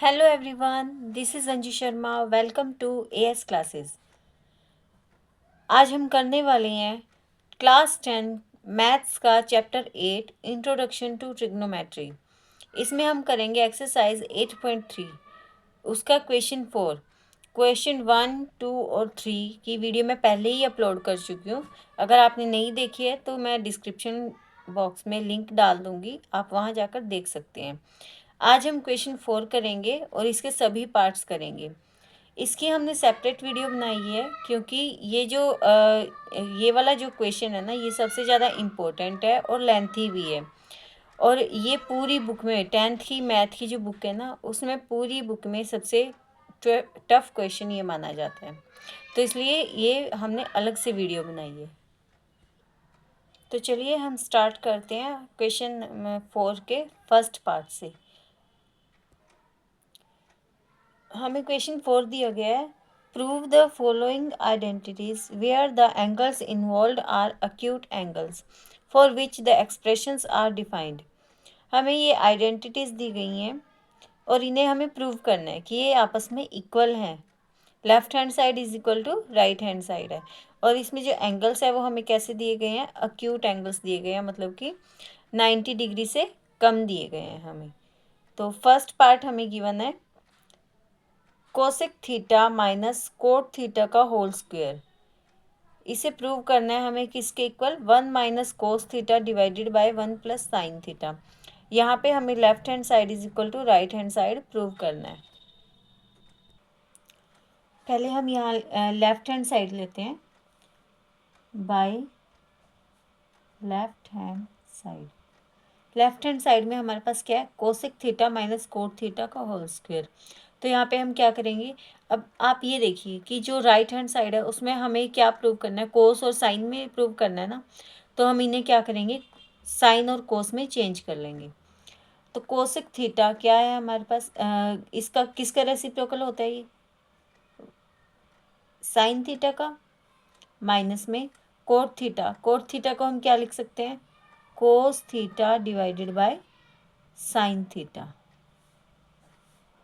Hello everyone, this is Anju Sharma. Welcome to AS classes. आज हम करने वाले हैं क्लास 10 मैथ्स का चैप्टर 8 इंट्रोडक्शन टू ट्रिग्नोमेट्री। इसमें हम करेंगे एक्सरसाइज 8.3, उसका क्वेश्चन 4। क्वेश्चन 1, 2 और 3 की वीडियो मैं पहले ही अपलोड कर चुकी हूँ। अगर आपने नहीं देखी है तो मैं डिस्क्रिप्शन बॉक्स में लिंक डाल दूँगी, आप वहाँ जाकर देख सकते हैं। आज हम क्वेश्चन 4 करेंगे और इसके सभी पार्ट्स करेंगे। इसकी हमने सेपरेट वीडियो बनाई है क्योंकि ये वाला जो क्वेश्चन है ना, ये सबसे ज़्यादा इम्पोर्टेंट है और लेंथी भी है। और ये पूरी बुक में 10th की मैथ की जो बुक है ना, उसमें पूरी बुक में सबसे टफ क्वेश्चन ये माना जाता है, तो इसलिए ये हमने अलग से वीडियो बनाई है। तो चलिए हम स्टार्ट करते हैं क्वेश्चन 4 के फर्स्ट पार्ट से। हमें क्वेश्चन 4 दिया गया है, prove the following identities where the angles involve are acute angles for which the expressions are defined. हमें ये आइडेंटिटीज दी गई हैं और इन्हें हमें प्रूव करना है कि ये आपस में इक्वल हैं। Left hand side is equal to right hand side है, और इसमें जो एंगल्स है वो हमें कैसे दिए गए हैं, अक्यूट एंगल्स दिए गए हैं, मतलब कि 90 डिग्री से कम दिए गए हैं हमें। तो फर्स्ट पार्ट हमें गिवन है cosec theta minus cot theta का होल स्क्वायर। इसे प्रूव करना है हमें किसके equal, 1 minus cos theta divided by 1 plus sine theta. यहाँ पे हमें left hand side is equal to right hand side prove करना है। पहले हम यहाँ लेफ्ट हैंड साइड लेते हैं, by left hand side. Left hand side में हमारे पास क्या है, cosec theta minus cot theta का होल स्क्वायर। तो यहाँ पे हम क्या करेंगे, अब आप ये देखिए कि जो राइट हैंड साइड है उसमें हमें क्या प्रूव करना है, कोस और साइन में प्रूव करना है ना। तो हम इन्हें क्या करेंगे, साइन और कोस में चेंज कर लेंगे। तो कोसेक थीटा क्या है हमारे पास, इसका किसका रेसिप्रोकल होता है, ये साइन थीटा का, माइनस में कोट थीटा। कोट थीटा को हम क्या लिख सकते हैं, कोस theta divided by sine theta,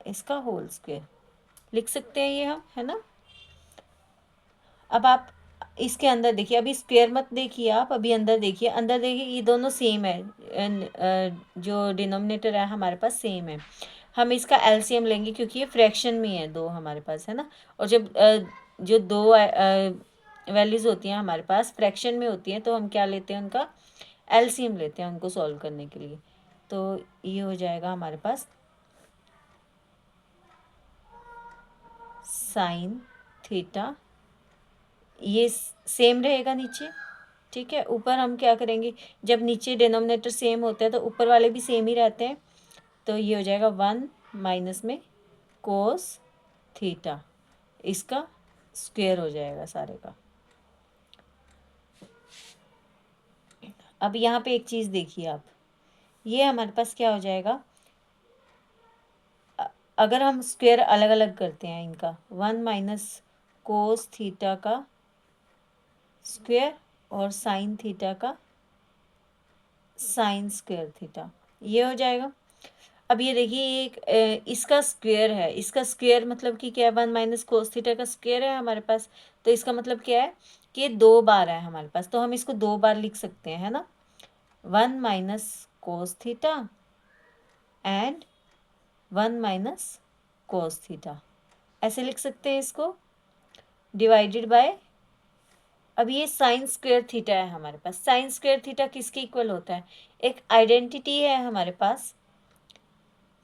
इसका होल स्क्वायर लिख सकते हैं ये हम, है ना। अब आप इसके अंदर देखिए, अभी स्क्वायर मत देखिए आप, अभी अंदर देखिए, अंदर देखिए ये दोनों सेम है। जो डिनोमिनेटर है हमारे पास सेम है। हम इसका एलसीएम लेंगे क्योंकि ये फ्रैक्शन में है, दो हमारे पास है ना। और जब जो दो वैल्यूज़ होती हैं हमारे पास फ्रैक्शन में होती हैं, तो हम क्या लेते हैं, उनका एलसीएम लेते हैं उनको सॉल्व करने के लिए। तो ये हो जाएगा हमारे पास साइन थीटा, ये सेम रहेगा नीचे, ठीक है। ऊपर हम क्या करेंगे, जब नीचे डिनोमिनेटर सेम होता है तो ऊपर वाले भी सेम ही रहते हैं। तो ये हो जाएगा 1 माइनस में कोस थीटा, इसका स्क्वायर हो जाएगा सारे का। अब यहाँ पे एक चीज़ देखिए आप, ये हमारे पास क्या हो जाएगा, अगर हम स्क्वायर अलग अलग करते हैं इनका, 1 माइनस कोस थीटा का स्क्वायर और साइन थीटा का साइन स्क्वायर थीटा, ये हो जाएगा। अब ये देखिए एक इसका स्क्वायर है, इसका स्क्वायर मतलब कि क्या है, 1 माइनस कोस थीटा का स्क्वायर है हमारे पास। तो इसका मतलब क्या है कि ये 2 बार है हमारे पास, तो हम इसको 2 बार लिख सकते हैं, है ना। 1 minus cos theta and 1 minus cos theta, ऐसे लिख सकते हैं इसको, डिवाइडेड बाय, अब ये साइन स्क्वायर थीटा है हमारे पास। साइन स्क्वायर थीटा किसके इक्वल होता है, एक आइडेंटिटी है हमारे पास,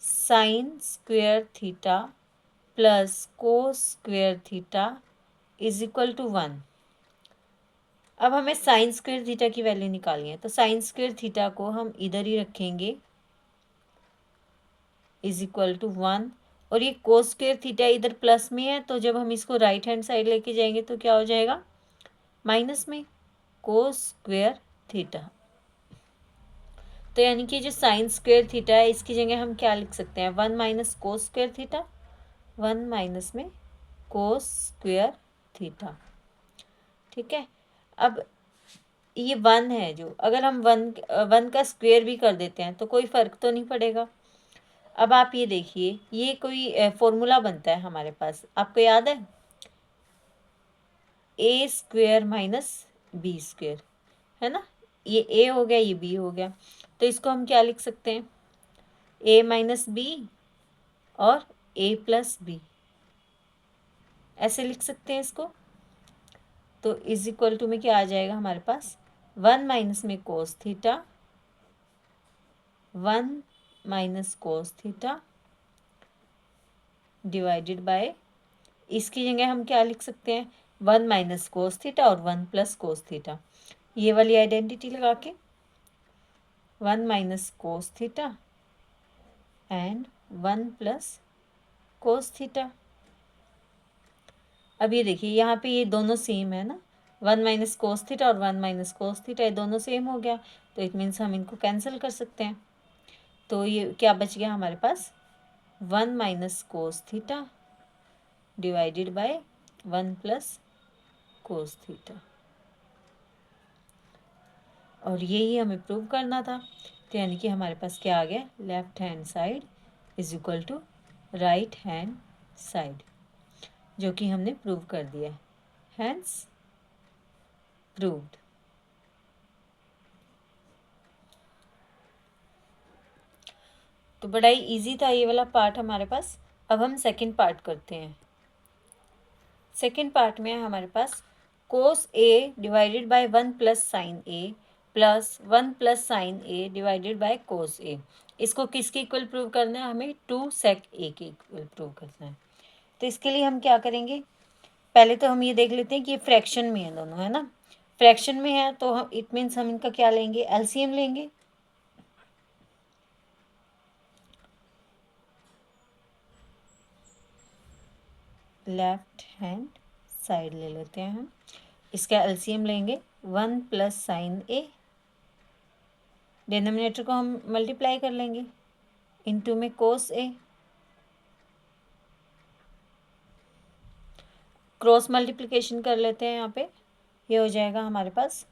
sine square theta plus cos square theta is equal to 1। अब हमें साइन स्क्वायर थीटा की वैल्यू निकालनी है, तो साइन स्क्वायर थीटा को हम इधर ही रखेंगे, इज इक्वल टू 1। और ये कोस स्क्वायर थीटा इधर प्लस में है, तो जब हम इसको राइट हैंड साइड लेके जाएंगे तो क्या हो जाएगा, माइनस में कोस स्क्वायर थीटा। तो यानी कि जो साइन स्क्वायर थीटा है इसकी जगह हम क्या लिख सकते हैं, 1 माइनस कोस स्क्वायर थीटा, 1 माइनस में कोस स्क्वायर थीटा, ठीक है। अब ये 1 है, जो अगर हम 1 का स्क्वायर भी कर देते हैं तो कोई फ़र्क तो नहीं पड़ेगा। अब आप ये देखिए, ये कोई फॉर्मूला बनता है हमारे पास, आपको याद है, a square minus B square, है ना। ये ए हो गया, ये बी हो गया, तो इसको हम क्या लिख सकते हैं, ए माइनस बी और ए प्लस बी, ऐसे लिख सकते हैं इसको। तो इज इक्वल टू में क्या आ जाएगा हमारे पास, 1 माइनस में cos theta, 1 minus cos theta divided bye, इसकी जगह हम क्या लिख सकते हैं, 1 माइनस कोस थीटा और 1 प्लस कोस थीटा, ये वाली आइडेंटिटी लगा के 1 minus cos theta and 1 plus cos theta. अब ये देखिए, यहाँ पे ये दोनों सेम है ना, 1 माइनस कोस थीटा और 1 माइनस कोस थीटा, ये दोनों सेम हो गया, तो इट मीन्स हम इनको कैंसिल कर सकते हैं। तो ये क्या बच गया हमारे पास, 1 minus cos theta divided by 1 plus cos theta, और यही हमें प्रूव करना था। तो यानी कि हमारे पास क्या आ गया, left hand side is equal to right hand side, जो कि हमने प्रूव कर दिया है, हैंस प्रूव्ड। तो बड़ा ही ईजी था ये वाला पार्ट हमारे पास। अब हम सेकंड पार्ट करते हैं। सेकंड पार्ट में हमारे पास cos A divided by 1 plus sine A plus 1 plus sine A divided by cos A. इसको किसके इक्वल प्रूव करना है, हमें 2 सेक ए के इक्वल प्रूव करना है। तो इसके लिए हम क्या करेंगे, पहले तो हम ये देख लेते हैं कि ये फ्रैक्शन में है दोनों, है ना। फ्रैक्शन में है तो हम इट मीन्स हम इनका क्या लेंगे, एलसीएम लेंगे। लेफ्ट हैंड साइड ले लेते हैं हम, इसका एलसीएम लेंगे 1 प्लस साइन ए, डिनोमिनेटर को हम मल्टीप्लाई कर लेंगे इनटू में कोस ए, क्रॉस मल्टीप्लिकेशन कर लेते हैं यहाँ पे, ये हो जाएगा हमारे पास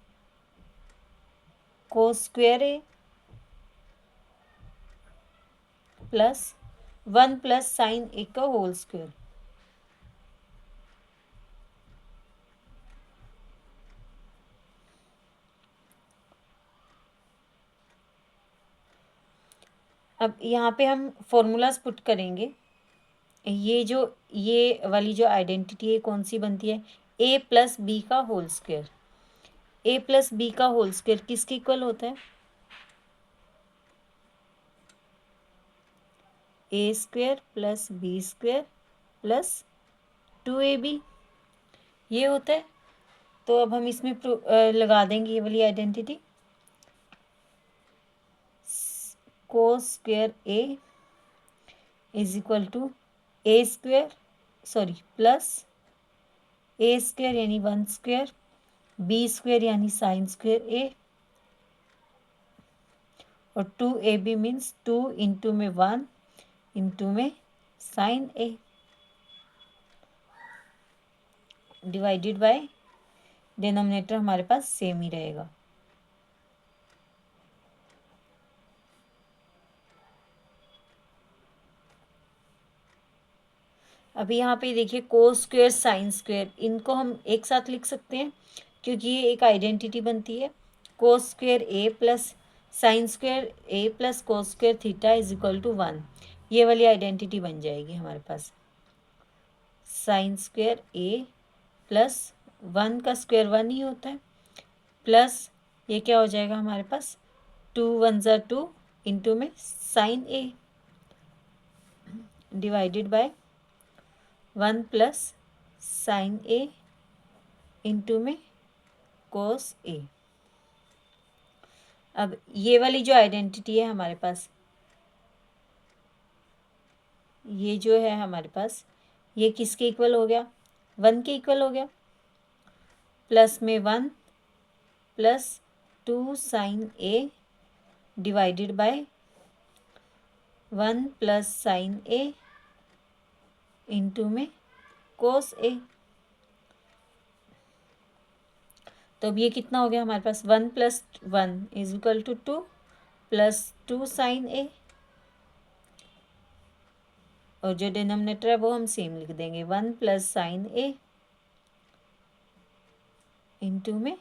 कोस square A plus 1 plus sine a का होल स्क्वेयर। अब यहाँ पे हम फॉर्मूलाज पुट करेंगे, ये वाली जो आइडेंटिटी है कौन सी बनती है, ए प्लस बी का होल स्क्वेयर। ए प्लस बी का होल स्क्वेयर किसके इक्वल होता है, a square plus B square plus 2ab, ये होता है। तो अब हम इसमें लगा देंगे ये वाली identity, cos square A is equal to A square sorry plus A square यानी 1 स्क्वेयर, बी स्क्वेयर यानी साइन स्क्वेयर ए, और 2ab मीन्स 2 इंटू में 1 इंटू में sine A divided by, denominator हमारे पास सेम ही रहेगा। अभी यहाँ पे देखिए कोस स्क्वेयर साइन स्क्वेयर, इनको हम एक साथ लिख सकते हैं क्योंकि ये एक आइडेंटिटी बनती है, cos square A plus sine square A plus cos square theta is equal to 1, ये वाली आइडेंटिटी बन जाएगी हमारे पास, साइन स्क्वेयर ए प्लस 1 का स्क्वेयर 1 ही होता है, प्लस ये क्या हो जाएगा हमारे पास 2 1 ज़ा 2 इंटू में sine A divided by 1 plus sine A into में कोस ए। अब ये वाली जो आइडेंटिटी है हमारे पास, ये जो है हमारे पास, ये किसके इक्वल हो गया, 1 के इक्वल हो गया, प्लस में 1 plus 2 sine A divided by 1 plus sine A into में कोस ए। तो अब ये कितना हो गया हमारे पास, 1 plus 1 is equal to 2 plus 2 sine ए और जो डिनोमिनेटर है वो हम सेम लिख देंगे, 1 प्लस साइन ए इंटू में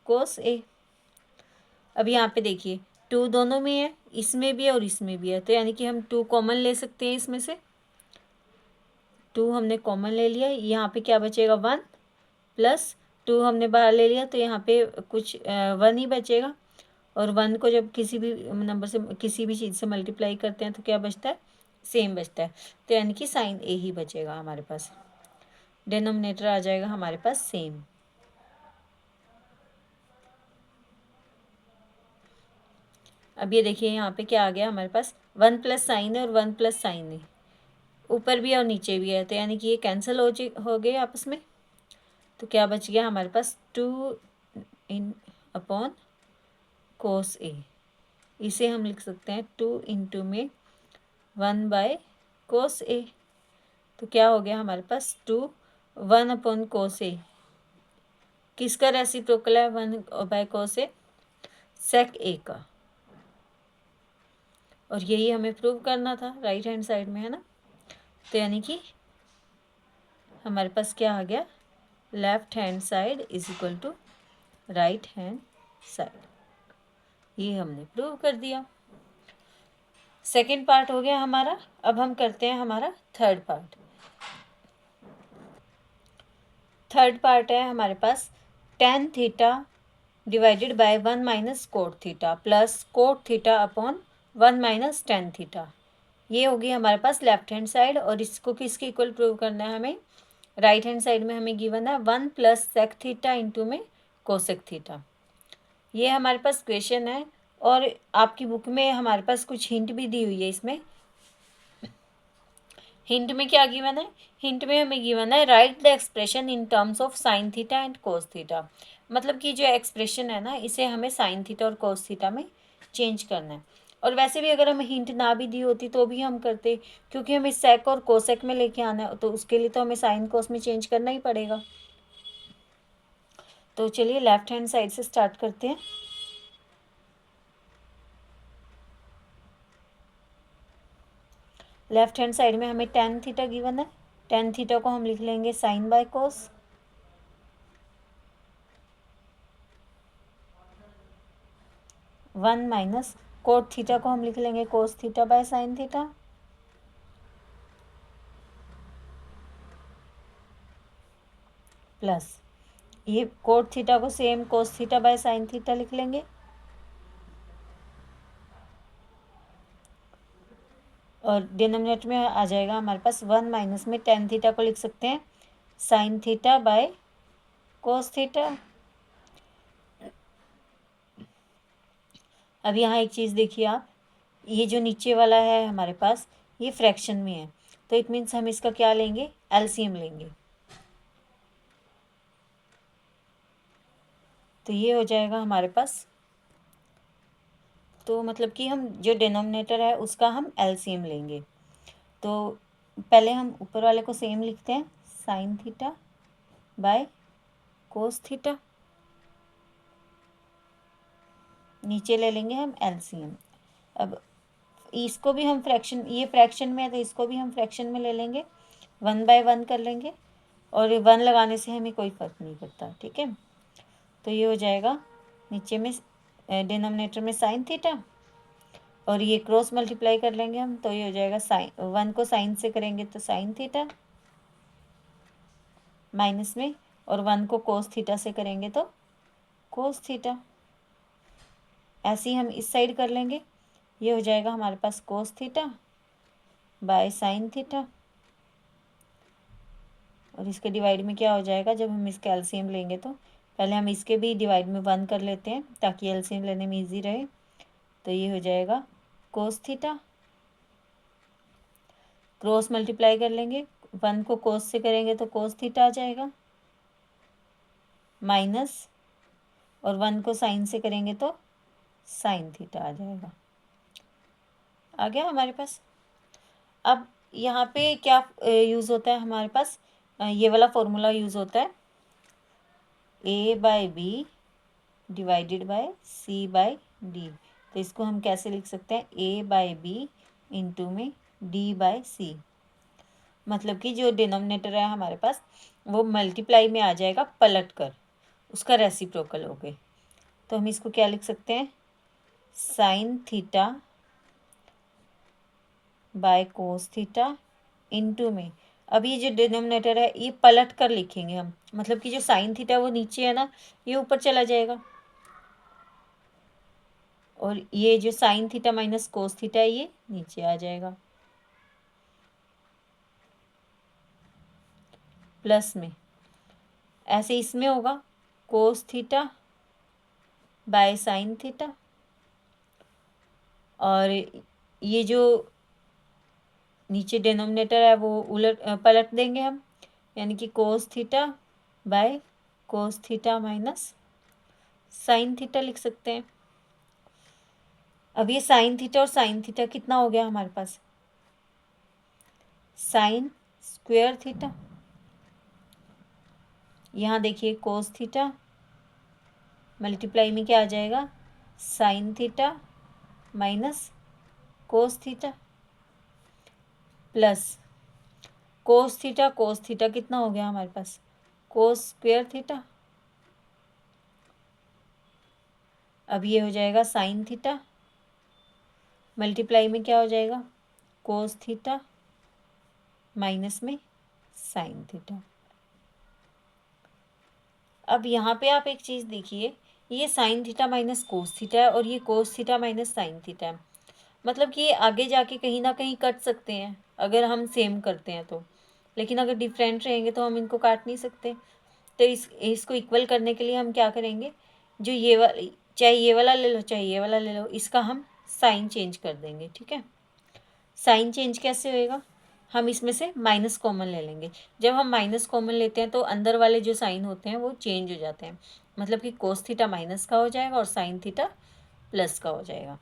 कोस ए। अब यहाँ पे देखिए 2 दोनों में है, इसमें भी है और इसमें भी है, तो यानी कि हम 2 कॉमन ले सकते हैं इसमें से। 2 हमने कॉमन ले लिया, यहाँ पे क्या बचेगा 1 प्लस 2 हमने बाहर ले लिया, तो यहाँ पे कुछ 1 ही बचेगा। और 1 को जब किसी भी नंबर से किसी भी चीज़ से मल्टीप्लाई करते हैं तो क्या बचता है, सेम बचता है, तो यानी कि साइन ए ही बचेगा हमारे पास, डिनोमिनेटर आ जाएगा हमारे पास सेम। अब ये देखिए यहाँ पे क्या आ गया हमारे पास, 1 प्लस साइन है और 1 प्लस साइन है, ऊपर भी और नीचे भी है, तो यानी कि ये कैंसिल हो गए आपस में। तो क्या बच गया हमारे पास, 2 इन अपॉन कोस ए, इसे हम लिख सकते हैं 2 इंटू में 1 बाय कोस ए। तो क्या हो गया हमारे पास, 1 अपॉन कोस ए, किसका रेसिप्रोकल है, 1 bye cos A, sec a का। और यही हमें प्रूव करना था राइट हैंड साइड में, है ना। तो यानी कि हमारे पास क्या आ गया, left hand side is equal to right hand side, ये हमने प्रूव कर दिया। सेकेंड पार्ट हो गया हमारा। अब हम करते हैं हमारा थर्ड पार्ट। थर्ड पार्ट है हमारे पास tan theta divided by 1 minus cot theta plus cot theta upon 1 minus tan theta. ये होगी हमारे पास लेफ्ट हैंड साइड, और इसको किसके इक्वल प्रूव करना है हमें, राइट हैंड साइड में हमें गिवन है 1 प्लस सेक थीटा इंटू में कोसेक थीटा। ये हमारे पास क्वेश्चन है, और आपकी बुक में हमारे पास कुछ हिंट भी दी हुई है इसमें। हिंट में क्या गिवन है, हिंट में हमें गिवन है right the expression in terms of sine theta and cos theta. मतलब कि जो एक्सप्रेशन है ना, इसे हमें साइन थीटा और कोस थीटा में चेंज करना है। और वैसे भी अगर हमें हिंट ना भी दी होती तो भी हम करते, क्योंकि हमें सेक और कोसेक में लेके आना है, तो उसके लिए तो हमें साइन कोस में चेंज करना ही पड़ेगा। तो चलिए लेफ्ट हैंड साइड से स्टार्ट करते हैं। लेफ्ट हैंड साइड में हमें tan थीटा गिवन है, tan थीटा को हम लिख लेंगे sine by cos, 1 minus cot theta को हम लिख लेंगे cos theta by sine theta, plus ये कोट थीटा को same cos theta by sine theta लिख लेंगे, और डिनोमिनेटर में आ जाएगा हमारे पास 1 माइनस में tan थीटा को लिख सकते हैं sign theta by cos theta. अब यहाँ एक चीज़ देखिए आप, ये जो नीचे वाला है हमारे पास, ये फ्रैक्शन में है, तो इट मीन्स हम इसका क्या लेंगे, एलसीएम लेंगे। तो ये हो जाएगा हमारे पास, तो मतलब कि हम जो डिनोमिनेटर है उसका हम एलसीएम लेंगे। तो पहले हम ऊपर वाले को सेम लिखते हैं, sign theta by cos theta, नीचे ले लेंगे हम एलसीएम। अब इसको भी हम फ्रैक्शन, ये फ्रैक्शन में है तो इसको भी हम फ्रैक्शन में ले लेंगे, 1 बाय 1 कर लेंगे, और 1 लगाने से हमें कोई फ़र्क नहीं पड़ता, ठीक है। तो ये हो जाएगा नीचे में डिनोमिनेटर में साइन थीटा, और ये क्रॉस मल्टीप्लाई कर लेंगे हम, तो ये हो जाएगा साइन, 1 को साइन से करेंगे तो साइन थीटा माइनस में, और 1 को कोस थीटा से करेंगे तो कोस थीटा। ऐसे ही हम इस साइड कर लेंगे, ये हो जाएगा हमारे पास cos theta by sine theta, और इसके डिवाइड में क्या हो जाएगा, जब हम इसका एलसीएम लेंगे तो पहले हम इसके भी डिवाइड में 1 कर लेते हैं ताकि एलसीएम लेने में इजी रहे। तो ये हो जाएगा कोस थीटा, क्रॉस मल्टीप्लाई कर लेंगे, 1 को कोस से करेंगे तो कोस थीटा आ जाएगा, माइनस, और 1 को साइन से करेंगे तो साइन थीटा आ जाएगा। आ गया हमारे पास। अब यहाँ पे क्या यूज़ होता है हमारे पास, ये वाला फॉर्मूला यूज़ होता है, a by B divided by c by D. तो इसको हम कैसे लिख सकते हैं, a बाय बी इंटू में d बाय सी। मतलब कि जो डिनोमिनेटर है हमारे पास वो मल्टीप्लाई में आ जाएगा पलट कर, उसका रेसिप्रोकल हो गए। तो हम इसको क्या लिख सकते हैं, sign theta by cos theta into में, अब ये जो डिनोमिनेटर है ये पलट कर लिखेंगे हम, मतलब कि जो साइन थीटा वो नीचे है ना, ये ऊपर चला जाएगा, और ये जो sign theta minus cos theta है ये नीचे आ जाएगा, प्लस में ऐसे इसमें होगा कोस थीटा बाय साइन थीटा, और ये जो नीचे डिनोमिनेटर है वो उलट पलट देंगे हम, यानी कि कोस theta by cos theta minus sign theta लिख सकते हैं। अब ये साइन थीटा और साइन थीटा कितना हो गया हमारे पास, साइन स्क्वायर थीटा, यहाँ देखिए कोस थीटा मल्टीप्लाई में क्या आ जाएगा, sign theta minus cos theta, plus cos theta कितना हो गया हमारे पास, कोस स्क्वायर थीटा, अब ये हो जाएगा साइन थीटा मल्टीप्लाई में क्या हो जाएगा, कोस थीटा माइनस में साइन थीटा। अब यहाँ पे आप एक चीज़ देखिए, ये sign theta minus cos theta है और ये cos theta minus sine theta है, मतलब कि ये आगे जाके कहीं ना कहीं कट सकते हैं अगर हम सेम करते हैं तो, लेकिन अगर डिफरेंट रहेंगे तो हम इनको काट नहीं सकते। तो इसको इक्वल करने के लिए हम क्या करेंगे, जो ये वाला, चाहे ये वाला ले लो चाहे ये वाला ले लो, इसका हम साइन चेंज कर देंगे, ठीक है। साइन चेंज कैसे होएगा, हम इसमें से माइनस कॉमन ले लेंगे, जब हम माइनस कॉमन लेते हैं तो अंदर वाले जो साइन होते हैं वो चेंज हो जाते हैं, मतलब कि कोस थीटा माइनस का हो जाएगा और साइन थीटा प्लस का हो जाएगा।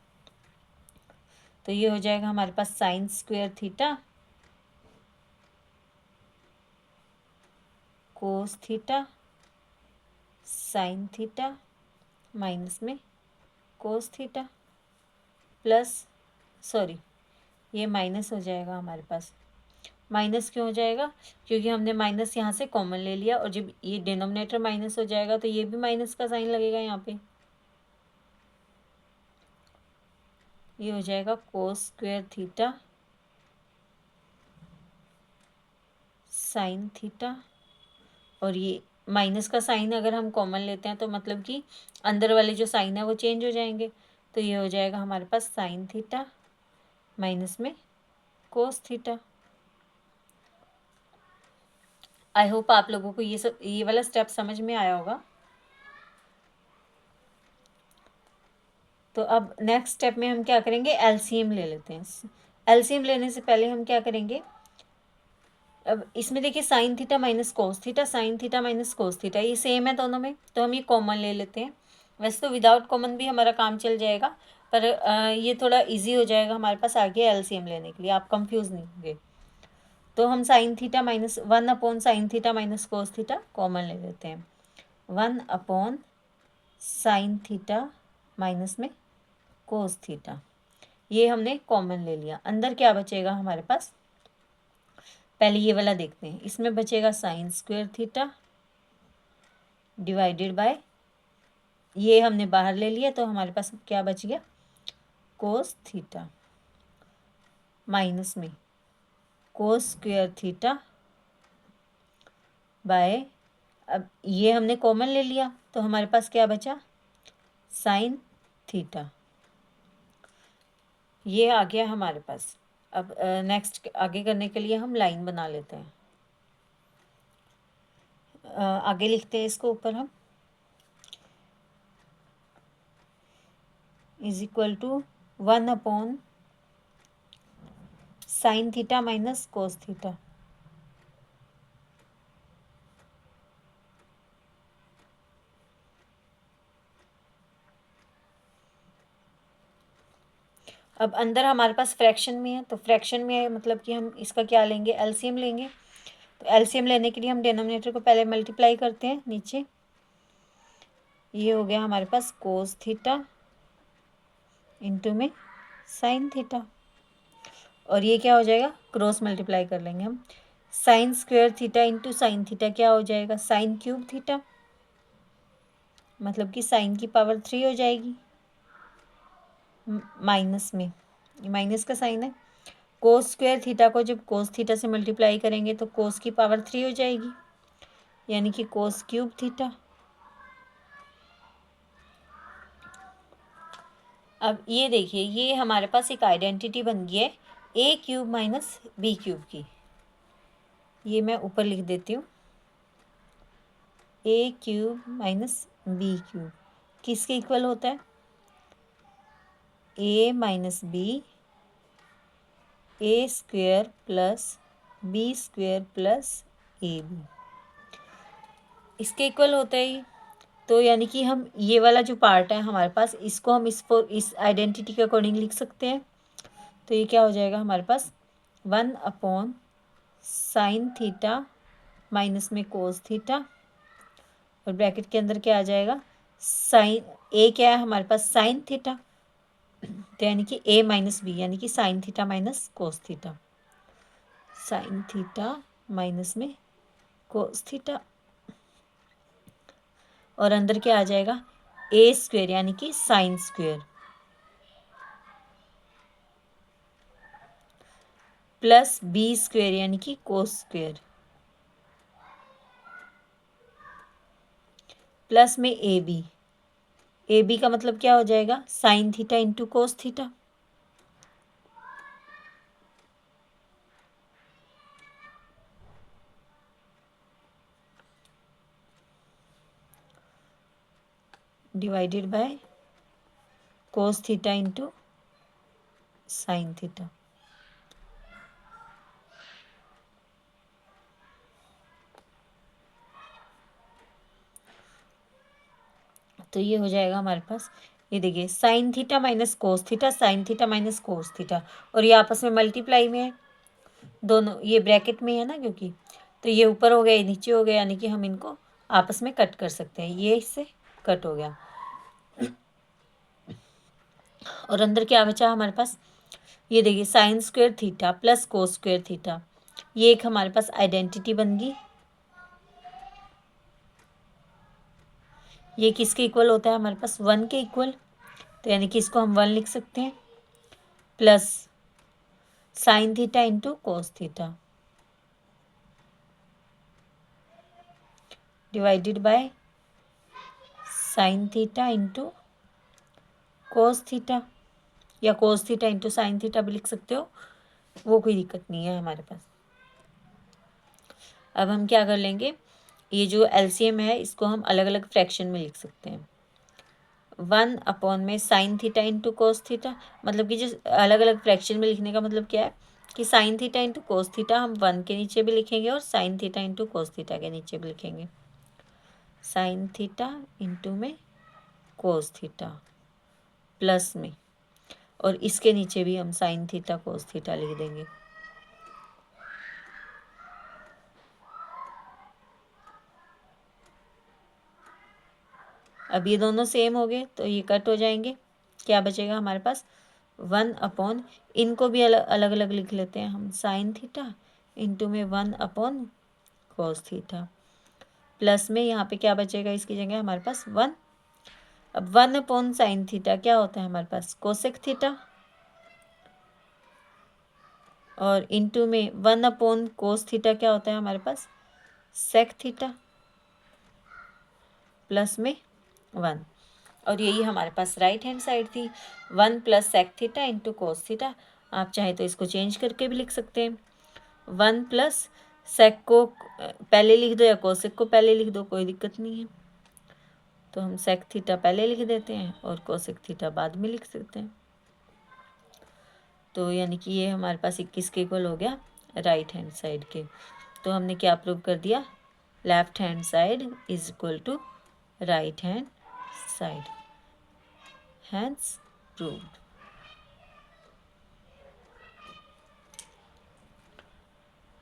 तो ये हो जाएगा हमारे पास sine square theta cos theta sine theta minus में कोस थीटा प्लस, सॉरी ये माइनस हो जाएगा हमारे पास, माइनस क्यों हो जाएगा, क्योंकि हमने माइनस यहाँ से कॉमन ले लिया, और जब ये डिनोमिनेटर माइनस हो जाएगा तो ये भी माइनस का साइन लगेगा यहाँ पे, ये हो जाएगा कोस स्क्वायर थीटा साइन थीटा, और ये माइनस का साइन अगर हम कॉमन लेते हैं तो मतलब कि अंदर वाले जो साइन है वो चेंज हो जाएंगे, तो ये हो जाएगा हमारे पास साइन थीटा माइनस में कोस थीटा। आई होप आप लोगों को ये वाला स्टेप समझ में आया होगा। तो अब नेक्स्ट स्टेप में हम क्या करेंगे, एलसीएम ले लेते हैं। एलसीएम लेने से पहले हम क्या करेंगे, अब इसमें देखिए sign theta minus cos theta, sine theta minus cos theta ये सेम है दोनों में, तो हम ये कॉमन ले लेते हैं। वैसे तो विदाउट कॉमन भी हमारा काम चल जाएगा, पर ये थोड़ा इजी हो जाएगा हमारे पास आगे एलसीएम लेने के लिए, आप कंफ्यूज नहीं होंगे। तो हम sign theta minus 1 upon sine theta minus cos theta common ले लेते हैं, 1 अपॉन साइन थीटा माइनस में कोस थीटा, ये हमने कॉमन ले लिया। अंदर क्या बचेगा हमारे पास, पहले ये वाला देखते हैं, इसमें बचेगा sign square theta divided bye, ये हमने बाहर ले लिया तो हमारे पास क्या बच गया, कोस थीटा माइनस में कोस स्क्वायर थीटा बाय, अब ये हमने कॉमन ले लिया तो हमारे पास क्या बचा, साइन थीटा, ये आ गया हमारे पास। अब नेक्स्ट आगे करने के लिए हम लाइन बना लेते हैं, आगे लिखते हैं इसको ऊपर हम, is equal to 1 upon sine theta minus cos theta, अब अंदर हमारे पास फ्रैक्शन में है, तो फ्रैक्शन में है मतलब कि हम इसका क्या लेंगे, एलसीएम लेंगे। तो एलसीएम लेने के लिए हम डिनोमिनेटर को पहले मल्टीप्लाई करते हैं नीचे, ये हो गया हमारे पास कोस थीटा इंटू में साइन थीटा, और ये क्या हो जाएगा, क्रॉस मल्टीप्लाई कर लेंगे हम, sign square theta into sine theta क्या हो जाएगा, साइन क्यूब थीटा, मतलब कि साइन की पावर 3 हो जाएगी माइनस में, माइनस का साइन है। कोस स्क्वायर थीटा को जब कोस थीटा से मल्टीप्लाई करेंगे तो कोस की पावर 3 हो जाएगी, यानी कि कोस क्यूब थीटा। अब ये देखिए, ये हमारे पास एक आइडेंटिटी बन गई है a cube minus b cube की। ये मैं ऊपर लिख देती हूँ, a cube minus b cube किसके इक्वल होता है, a minus b, a square plus B square plus a b, इसके इक्वल होता है ये। तो यानी कि हम ये वाला जो पार्ट है हमारे पास, इसको हम इस आइडेंटिटी के अकॉर्डिंग लिख सकते हैं। तो ये क्या हो जाएगा हमारे पास, 1 साइन थीटा माइनस में कोस थीटा, और ब्रैकेट के अंदर क्या आ जाएगा, साइन ए क्या है हमारे पास, साइन थीटा, तो यानी कि ए माइनस बी, यानी कि sign theta minus cos theta, sine theta minus में कोस थीटा, और अंदर क्या आ जाएगा, ए स्क्वेयर यानी कि sine square plus B square यानी कि कोस स्क्वेयर प्लस में ए बी, ए बी का मतलब क्या हो जाएगा, sign theta into cos theta. Divided by cos theta into sine theta. तो ये हो जाएगा हमारे पास, ये देखिए sign theta minus cos theta, sine theta minus cos theta, और ये आपस में मल्टीप्लाई में है, दोनों ये ब्रैकेट में है ना, क्योंकि तो ये ऊपर हो गया, ये नीचे हो गया, यानी कि हम इनको आपस में कट कर सकते हैं, ये इससे कट हो गया। और अंदर क्या बचा हमारे पास, ये देखिए sign square theta plus cos square theta, ये एक हमारे पास आइडेंटिटी बन गई। ये किसके इक्वल होता है हमारे पास, 1 के इक्वल, तो यानी कि इसको हम 1 लिख सकते हैं, plus sine theta into cos theta divided by sine theta into cos theta, या cos theta into sine theta भी लिख सकते हो, वो कोई दिक्कत नहीं है हमारे पास। अब हम क्या कर लेंगे, ये जो एलसीएम है इसको हम अलग अलग फ्रैक्शन में लिख सकते हैं। 1 में sign theta into cos theta, मतलब कि जो अलग अलग फ्रैक्शन में लिखने का मतलब क्या है कि sign theta into cos theta हम 1 के नीचे भी लिखेंगे और sign theta into cos theta के नीचे भी लिखेंगे, साइन थीटा इंटू में कोस थीटा प्लस में, और इसके नीचे भी हम साइन थीटा कोस थीटा लिख देंगे। अब ये दोनों सेम हो गए तो ये कट हो जाएंगे, क्या बचेगा हमारे पास, 1 इनको भी अलग अलग लिख लेते हैं हम, साइन थीटा इंटू में 1 कोस थीटा, प्लस में यहाँ पे क्या बचेगा इसकी जगह हमारे पास 1। अब 1/साइन थीटा क्या होता है हमारे पास, कोसेक थीटा, और इंटू में 1/कोस थीटा क्या होता है हमारे पास, सेक थीटा, प्लस में 1, और यही हमारे पास राइट हैंड साइड थी, 1 plus sec theta into cos theta. आप चाहे तो इसको चेंज करके भी लिख सकते हैं, 1 प्लस सेक को पहले लिख दो या कोसेक को पहले लिख दो, कोई दिक्कत नहीं है। तो हम सेक थीटा पहले लिख देते हैं और कोसेक थीटा बाद में लिख सकते हैं। तो यानी कि ये हमारे पास 21 के इक्वल हो गया राइट हैंड साइड के। तो हमने क्या प्रूव कर दिया, left hand side is equal to right hand side, hence proved.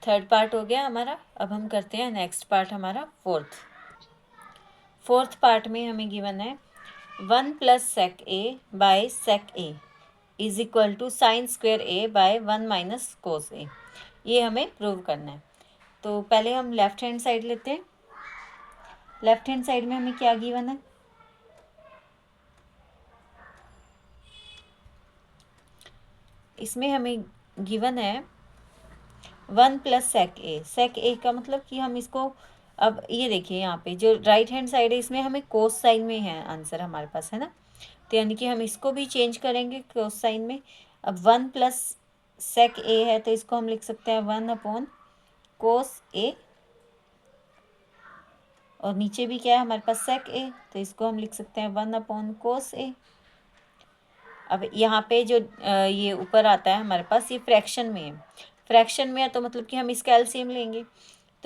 Third part हो गया हमारा। अब हम करते हैं नेक्स्ट पार्ट हमारा फोर्थ पार्ट में हमें गिवन है 1 plus sec a by sec a is equal to sine square a by 1 minus cos a. ये हमें प्रूव करना है। तो पहले हम लेफ्ट हैंड साइड लेते हैं। लेफ्ट हैंड साइड में हमें क्या गिवन है, इसमें हमें गिवन है 1 plus sec A. Sec a का मतलब कि हम इसको, अब ये देखिए यहाँ पे जो राइट हैंड साइड है इसमें हमें कोस साइन में है आंसर हमारे पास, है ना। तो यानी कि हम इसको भी चेंज करेंगे कोस साइन में। अब 1 प्लस सेक ए है तो इसको हम लिख सकते हैं 1 अपॉन कोस ए, और नीचे भी क्या है हमारे पास सेक ए, तो इसको हम लिख सकते हैं 1 अपॉन कोस ए। अब यहाँ पे जो ये ऊपर आता है हमारे पास, ये फ्रैक्शन में है। फ्रैक्शन में है तो मतलब कि हम इसका एलसीएम लेंगे।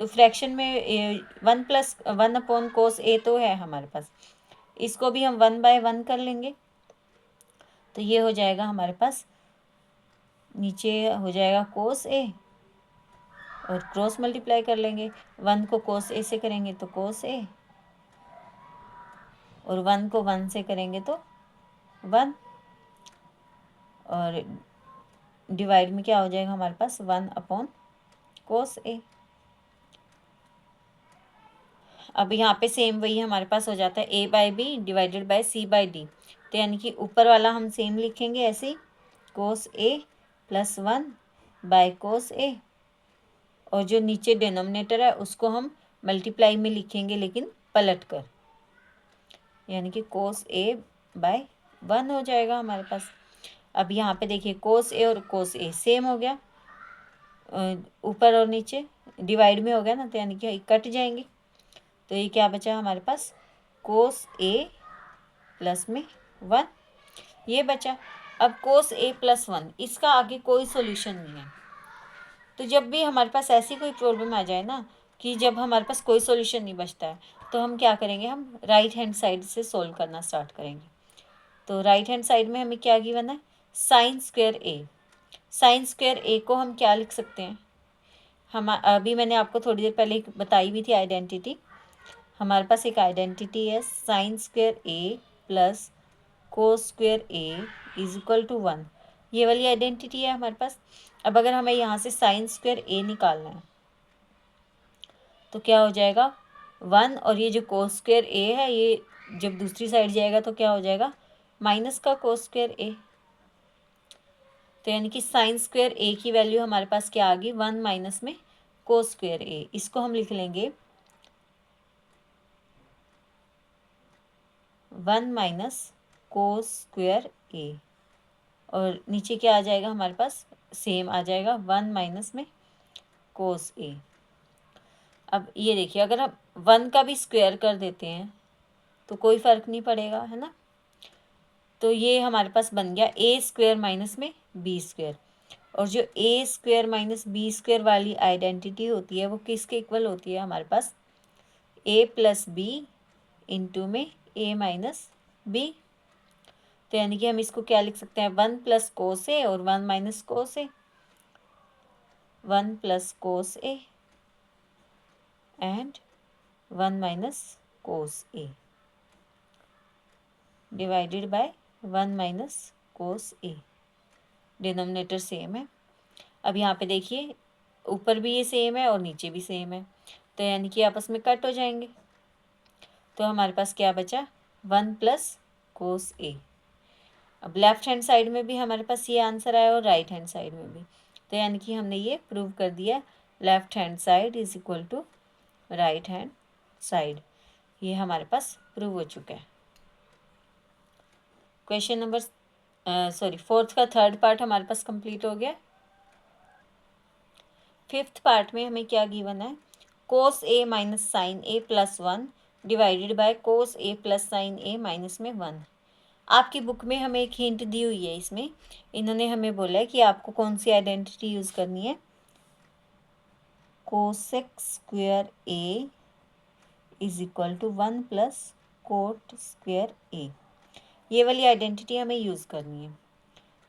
तो फ्रैक्शन में 1 प्लस 1 अपॉन कोस ए तो है हमारे पास, इसको भी हम 1/1 कर लेंगे। तो ये हो जाएगा हमारे पास, नीचे हो जाएगा कोस ए और क्रॉस मल्टीप्लाई कर लेंगे। 1 को कोस ए से करेंगे तो कोस ए, और 1 को 1 से करेंगे तो 1, और डिवाइड में क्या हो जाएगा हमारे पास 1 अपॉन कोस ए। अब यहाँ पे सेम वही हमारे पास हो जाता है a/b डिवाइडेड बाय c/d। तो यानी कि ऊपर वाला हम सेम लिखेंगे ऐसे ही, कोस ए प्लस 1 बाय कोस ए, और जो नीचे डिनोमिनेटर है उसको हम मल्टीप्लाई में लिखेंगे लेकिन पलट कर, यानी कि कोस ए बाय 1 हो जाएगा हमारे पास। अब यहाँ पे देखिए कोस ए और कोस ए सेम हो गया, ऊपर और नीचे डिवाइड में हो गया ना, तो यानी कि कट जाएंगे। तो ये क्या बचा हमारे पास, कोस ए प्लस में 1, ये बचा। अब कोस ए प्लस 1, इसका आगे कोई सॉल्यूशन नहीं है। तो जब भी हमारे पास ऐसी कोई प्रॉब्लम आ जाए ना कि जब हमारे पास कोई सॉल्यूशन नहीं बचता है, तो हम क्या करेंगे, हम राइट हैंड साइड से सोल्व करना स्टार्ट करेंगे। तो राइट हैंड साइड में हमें क्या गिवन है, sine square A. Sign square ए को हम क्या लिख सकते हैं, हम अभी मैंने आपको थोड़ी देर पहले बताई भी थी आइडेंटिटी। हमारे पास एक आइडेंटिटी है sine square A plus cos square A is equal to 1, ये वाली आइडेंटिटी है हमारे पास। अब अगर हमें यहाँ से साइन स्क्वायर ए निकालना है तो क्या हो जाएगा 1, और ये जो कोस स्क्वायर ए है ये जब दूसरी साइड जाएगा तो क्या हो जाएगा माइनस का कोस स्क्वायर ए। तो यानी कि साइन स्क्वायर ए की वैल्यू हमारे पास क्या आ गई, 1 माइनस में कोस स्क्वायर ए। इसको हम लिख लेंगे 1 माइनस कोस स्क्वायर ए, और नीचे क्या आ जाएगा हमारे पास, सेम आ जाएगा 1 माइनस में कोस ए। अब ये देखिए अगर हम 1 का भी स्क्वायर कर देते हैं तो कोई फ़र्क नहीं पड़ेगा, है ना। तो ये हमारे पास बन गया ए स्क्वायर माइनस में बी स्क्वायर, और जो ए स्क्वायर माइनस बी स्क्वायर वाली आइडेंटिटी होती है वो किसके इक्वल होती है हमारे पास, ए प्लस बी इंटू में ए माइनस बी। तो यानी कि हम इसको क्या लिख सकते हैं, 1 प्लस कोस ए और 1 minus cos A, 1 plus cos A and 1 minus cos A divided by 1 minus cos A. Denominator same है। अब यहाँ पे देखिए ऊपर भी ये सेम है और नीचे भी सेम है, तो यानी कि आपस में कट हो जाएंगे। तो हमारे पास क्या बचा, 1 प्लस कोस ए। अब लेफ्ट हैंड साइड में भी हमारे पास ये आंसर आया और राइट हैंड साइड में भी, तो यानी कि हमने ये प्रूव कर दिया left hand side is equal to right hand side. ये हमारे पास प्रूव हो चुका है। क्वेश्चन नंबर फोर्थ का थर्ड पार्ट हमारे पास कंप्लीट हो गया। फिफ्थ पार्ट में हमें क्या गिवन है, cos a minus sine A plus 1 divided by cos A plus sine A minus में 1। आपकी बुक में हमें एक हिंट दी हुई है, इसमें इन्होंने हमें बोला है कि आपको कौन सी आइडेंटिटी यूज़ करनी है, cosec square A is equal to 1 plus cot square a, ये वाली आइडेंटिटी हमें यूज़ करनी है।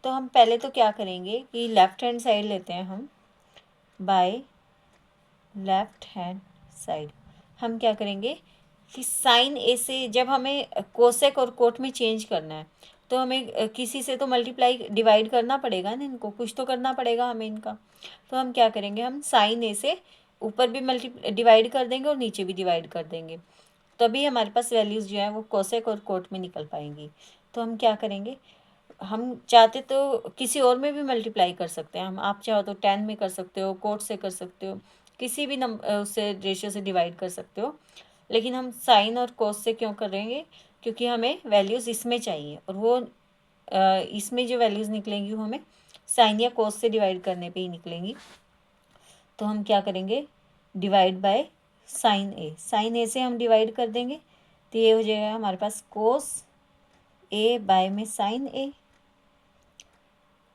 तो हम पहले तो क्या करेंगे कि लेफ़्ट हैंड साइड लेते हैं हम, बाय लेफ़्ट हैंड साइड हम क्या करेंगे कि साइन ए से जब हमें कोसेक और कोट में चेंज करना है तो हमें किसी से तो मल्टीप्लाई डिवाइड करना पड़ेगा ना, इनको कुछ तो करना पड़ेगा हमें इनका। तो हम क्या करेंगे, हम साइन ए से ऊपर भी डिवाइड कर देंगे और नीचे भी डिवाइड कर देंगे, तभी हमारे पास वैल्यूज़ जो है वो कोसेक और कोट में निकल पाएंगी। तो हम क्या करेंगे, हम चाहते तो किसी और में भी मल्टीप्लाई कर सकते हैं, हम आप चाहो तो 10 में कर सकते हो, कोट से कर सकते हो, किसी भी उससे रेशियो से डिवाइड कर सकते हो, लेकिन हम साइन और कोस से क्यों करेंगे, क्योंकि हमें वैल्यूज़ इसमें चाहिए, और वो इसमें जो वैल्यूज़ निकलेंगी वो हमें साइन या कोस से डिवाइड करने पे ही निकलेंगी। तो हम क्या करेंगे, डिवाइड बाय साइन ए से हम डिवाइड कर देंगे, तो ये हो जाएगा हमारे पास कोस ए बाय में साइन ए,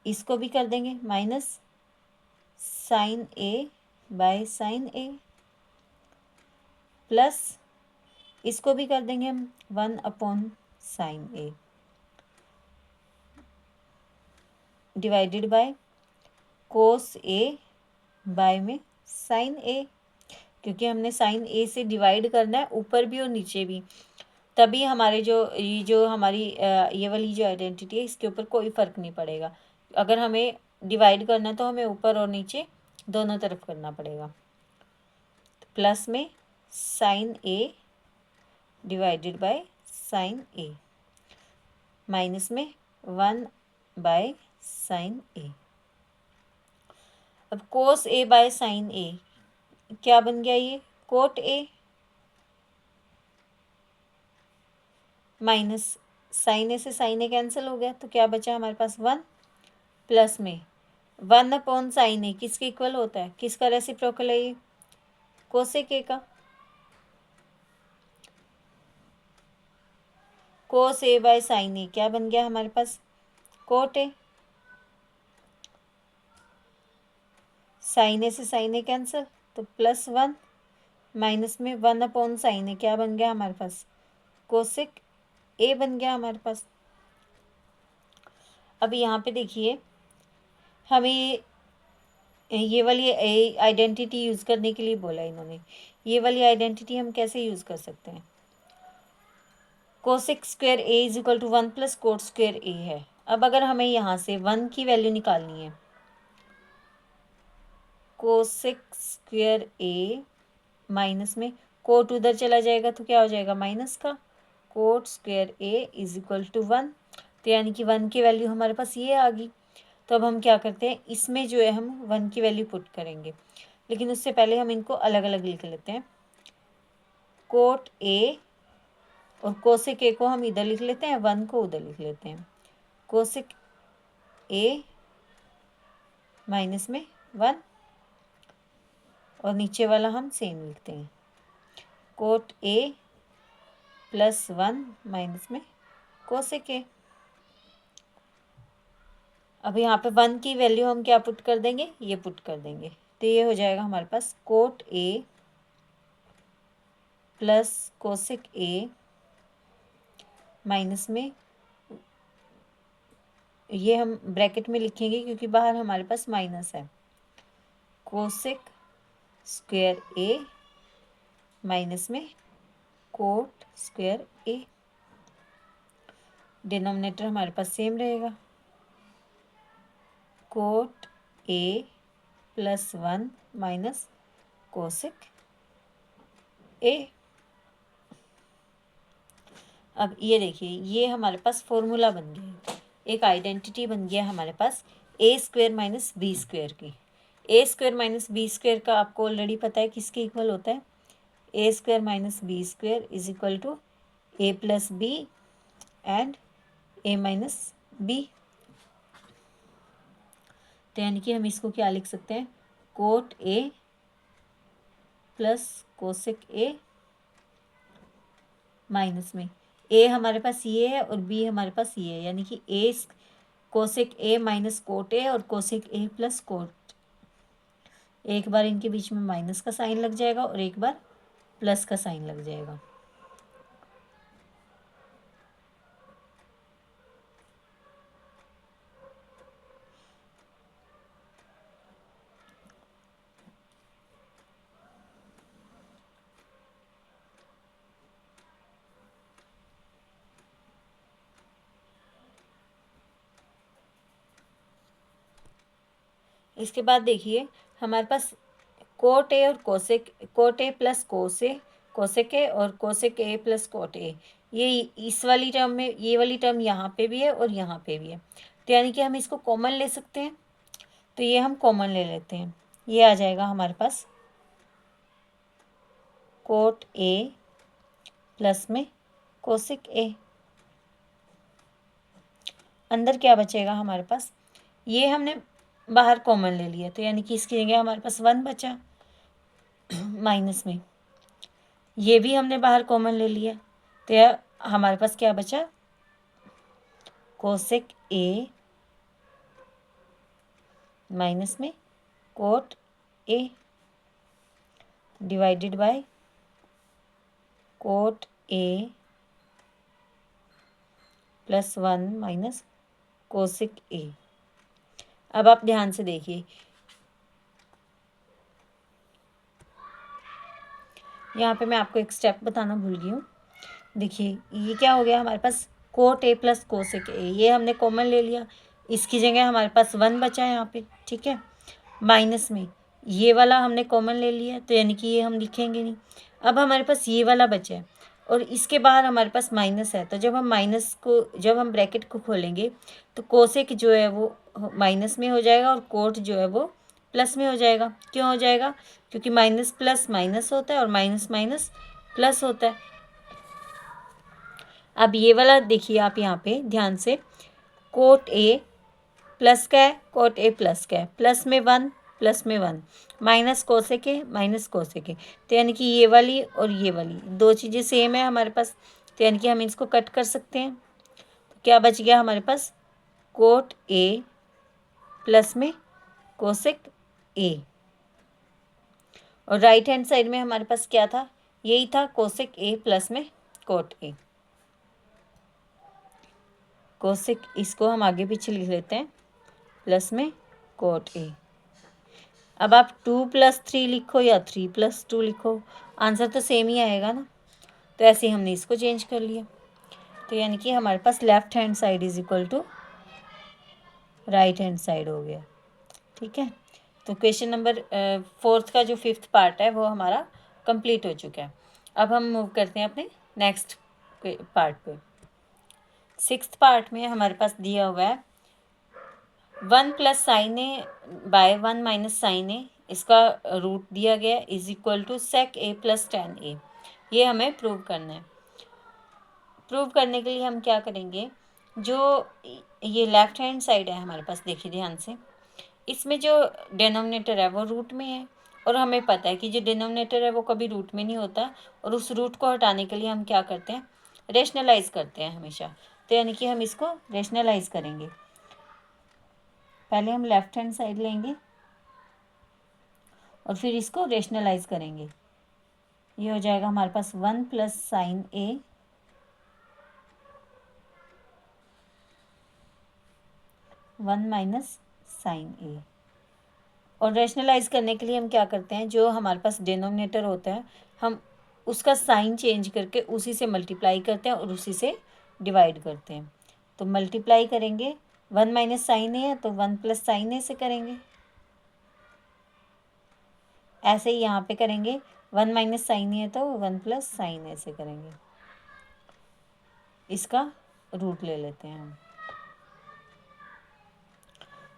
इसको भी कर देंगे minus sine A by sine A, plus इसको भी कर देंगे हम 1 sine A divided by cos A by में साइन ए, क्योंकि हमने साइन ए से डिवाइड करना है ऊपर भी और नीचे भी, तभी हमारे जो हमारी ये वाली जो आइडेंटिटी है इसके ऊपर कोई फ़र्क नहीं पड़ेगा। अगर हमें डिवाइड करना है तो हमें ऊपर और नीचे दोनों तरफ करना पड़ेगा। प्लस में sine A divided by sine A, minus में 1 बाय साइन ए। अब कोस ए बाय साइन ए क्या बन गया, ये कोट ए, माइनस साइन ए से साइन ए कैंसिल हो गया, तो क्या बचा हमारे पास 1, प्लस में 1/साइन ए किसके इक्वल होता है, किसका रेसिप्रोकल है ये, कोसेक ए का। कोस ए बाय साइन ए क्या बन गया हमारे पास, कोट ए, साइन ए से साइन ए कैंसिल, तो +1, माइनस में 1/साइन ए क्या बन गया हमारे पास, कोसेक ए बन गया हमारे पास। अब यहाँ पे देखिए, हमें ये वाली आइडेंटिटी यूज़ करने के लिए बोला इन्होंने, ये वाली आइडेंटिटी हम कैसे यूज़ कर सकते हैं, cosec square A is equal to 1 + cot square a है। अब अगर हमें यहाँ से 1 की वैल्यू निकालनी है, कोसेक स्क्वायर ए माइनस में कोट उधर चला जाएगा तो क्या हो जाएगा, माइनस का, cot square A is equal to 1, तो यानी कि 1 की वैल्यू हमारे पास ये आ गई। तो अब हम क्या करते हैं, इसमें जो है हम 1 की वैल्यू पुट करेंगे, लेकिन उससे पहले हम इनको अलग अलग लिख लेते हैं। कोट ए और कोसेक ए को हम इधर लिख लेते हैं, 1 को उधर लिख लेते हैं, कोसेक ए माइनस में 1, और नीचे वाला हम सेम लिखते हैं, कोट ए +1 माइनस में कोसेक ए। अब यहाँ पे 1 की वैल्यू हम क्या पुट कर देंगे, ये पुट कर देंगे, तो ये हो जाएगा हमारे पास cot a plus cosec A minus में, ये हम ब्रैकेट में लिखेंगे क्योंकि बाहर हमारे पास माइनस है, कोसेक स्क्वायर ए माइनस में कोट स्क्वायर ए, डिनोमिनेटर हमारे पास सेम रहेगा, cot a +1 minus cosec a. अब ये देखिए, ये हमारे पास फॉर्मूला बन गया, एक आइडेंटिटी बन गया हमारे पास a² - b² की। a² - b² का आपको ऑलरेडी पता है किसके इक्वल होता है, a² - b² is equal to a + b and a - b। तो यानी कि हम इसको क्या लिख सकते हैं, coat a plus cosec A minus में ए हमारे पास ये है और बी हमारे पास ये है, यानी कि a cosec A minus cot a और कोसेक ए प्लस कोट, एक बार इनके बीच में माइनस का साइन लग जाएगा और एक बार प्लस का साइन लग जाएगा। इसके बाद देखिए, हमारे पास कोट ए और cot a plus cosec a और cosec a plus cot a, ये इस वाली टर्म में, ये वाली टर्म यहाँ पे भी है और यहाँ पे भी है, तो यानी कि हम इसको कॉमन ले सकते हैं। तो ये हम कॉमन ले लेते हैं, ये आ जाएगा हमारे पास कोट ए प्लस में कोसेक ए। अंदर क्या बचेगा हमारे पास, ये हमने बाहर कॉमन ले लिया, तो यानी कि इसकी जगह हमारे पास 1 बचा माइनस में, ये भी हमने बाहर कॉमन ले लिया, तो यह हमारे पास क्या बचा, कोसेक ए माइनस में cot A divided bye coat a plus 1 minus cosec a. अब आप ध्यान से देखिए, यहाँ पे मैं आपको एक स्टेप बताना भूल गई हूँ। देखिए ये क्या हो गया हमारे पास, कोट ए प्लस कोसेक ए, ये हमने कॉमन ले लिया, इसकी जगह हमारे पास 1 बचा है यहाँ पे, ठीक है, माइनस में ये वाला हमने कॉमन ले लिया, तो यानी कि ये हम लिखेंगे नहीं। अब हमारे पास ये वाला बचा है और इसके बाहर हमारे पास माइनस है, तो जब हम ब्रैकेट को खोलेंगे तो कोसेक जो है वो माइनस में हो जाएगा और कोट जो है वो प्लस में हो जाएगा। क्यों हो जाएगा, क्योंकि माइनस प्लस माइनस होता है और माइनस माइनस प्लस होता है। अब ये वाला देखिए आप यहाँ पे ध्यान से, कोट ए प्लस का है, कोट ए प्लस का है, प्लस में 1 प्लस में 1 माइनस कोसेक ए माइनस कोसेक ए, तो यानी कि ये वाली और ये वाली दो चीज़ें सेम है हमारे पास, तो यानी कि हम इसको कट कर सकते हैं। तो क्या बच गया हमारे पास, कोट ए प्लस में कोसेक ए, और राइट हैंड साइड में हमारे पास क्या था, यही था कोसेक ए प्लस में कोट ए। कोसेक इसको हम आगे पीछे लिख लेते हैं, प्लस में कोट ए। अब आप 2+3 लिखो या 3+2 लिखो, आंसर तो सेम ही आएगा ना, तो ऐसे ही हमने इसको चेंज कर लिया, तो यानी कि हमारे पास left hand side is equal to right hand side हो गया, ठीक है। तो क्वेश्चन नंबर 4 का जो 5th पार्ट है वो हमारा कंप्लीट हो चुका है। अब हम मूव करते हैं अपने नेक्स्ट पार्ट पे। 6th पार्ट में हमारे पास दिया हुआ है 1 plus sine A by 1 minus sine a, इसका रूट दिया गया is equal to sec a plus tan a. ये हमें प्रूव करना है। प्रूव करने के लिए हम क्या करेंगे, जो ये लेफ्ट हैंड साइड है हमारे पास, देखिए ध्यान से, इसमें जो डिनोमिनेटर है वो रूट में है, और हमें पता है कि जो डिनोमिनेटर है वो कभी रूट में नहीं होता, और उस रूट को हटाने के लिए हम क्या करते हैं, रेशनलाइज करते हैं हमेशा। तो यानी कि हम इसको रेशनलाइज करेंगे, पहले हम लेफ्ट हैंड साइड लेंगे और फिर इसको रेशनलाइज करेंगे। ये हो जाएगा हमारे पास 1 प्लस साइन ए 1 माइनस साइन ए, और रेशनलाइज करने के लिए हम क्या करते हैं, जो हमारे पास डिनोमिनेटर होता है हम उसका साइन चेंज करके उसी से मल्टीप्लाई करते हैं और उसी से डिवाइड करते हैं। तो मल्टीप्लाई करेंगे, 1 माइनस साइन ए है तो 1 प्लस साइन ए से करेंगे, ऐसे ही यहाँ पे करेंगे, 1 माइनस साइन ए है तो 1 प्लस साइन ए से करेंगे। इसका रूट ले लेते हैं हम,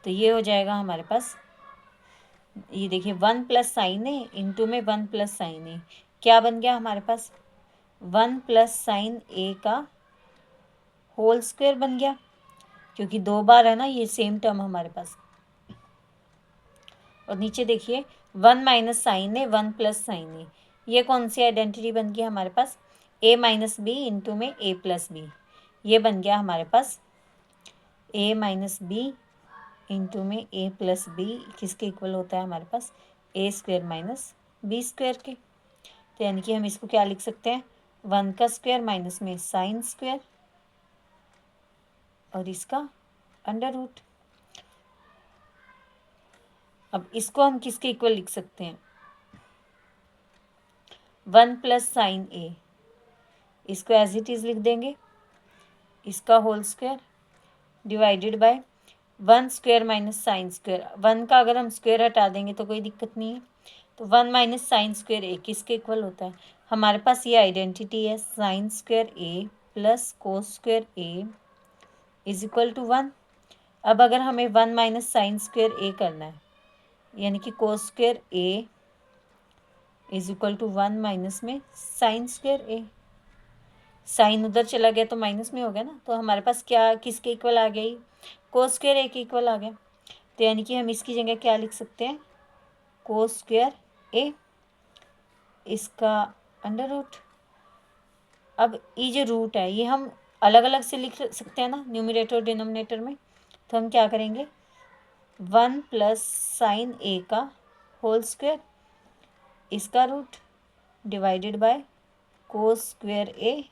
तो ये हो जाएगा हमारे पास, ये देखिए 1 प्लस साइन ए इंटू में 1 प्लस साइन ए, क्या बन गया हमारे पास, 1 प्लस साइन ए का होल स्क्वायर बन गया, क्योंकि 2 बार है ना ये सेम टर्म हमारे पास। और नीचे देखिए 1 माइनस साइन ए 1 प्लस साइन ए, ये कौन सी आइडेंटिटी बन गई हमारे पास, ए माइनस बी इंटू में ए प्लस बी, ये बन गया हमारे पास ए माइनस बी इंटू में ए प्लस बी, किसके इक्वल होता है हमारे पास, ए स्क्वायर माइनस बी स्क्वायर के। तो यानी कि हम इसको क्या लिख सकते हैं, 1 का स्क्वायर माइनस में साइन स्क्वायर और इसका अंडर रूट। अब इसको हम किसके इक्वल लिख सकते हैं, 1 प्लस साइन ए, इसको एज इट इज़ लिख देंगे, इसका whole square divided by 1 square minus sine square. 1 का अगर हम स्क्वायर हटा देंगे तो कोई दिक्कत नहीं है, तो 1 माइनस साइन स्क्वायर ए किसके इक्वल होता है? हमारे पास ये आइडेंटिटी है, sine square A plus cos square A is equal to 1। अब अगर हमें 1 माइनस साइन स्क्वायर ए करना है, यानी कि cos square A is equal to 1 minus में साइन स्क्वायर ए। साइन उधर चला गया तो माइनस में हो गया ना, तो हमारे पास क्या किसके इक्वल आ गया? कोस स्क्वायर ए के इक्वल आ गया। तो यानी कि हम इसकी जगह क्या लिख सकते हैं? कोस स्क्वायर ए, इसका अंडर रूट। अब ये जो रूट है ये हम अलग अलग से लिख सकते हैं ना, न्यूमरेटर और डिनोमिनेटर में। तो हम क्या करेंगे? 1 प्लस साइन ए का होल स्क्वायर, इसका root, divided by cos square a,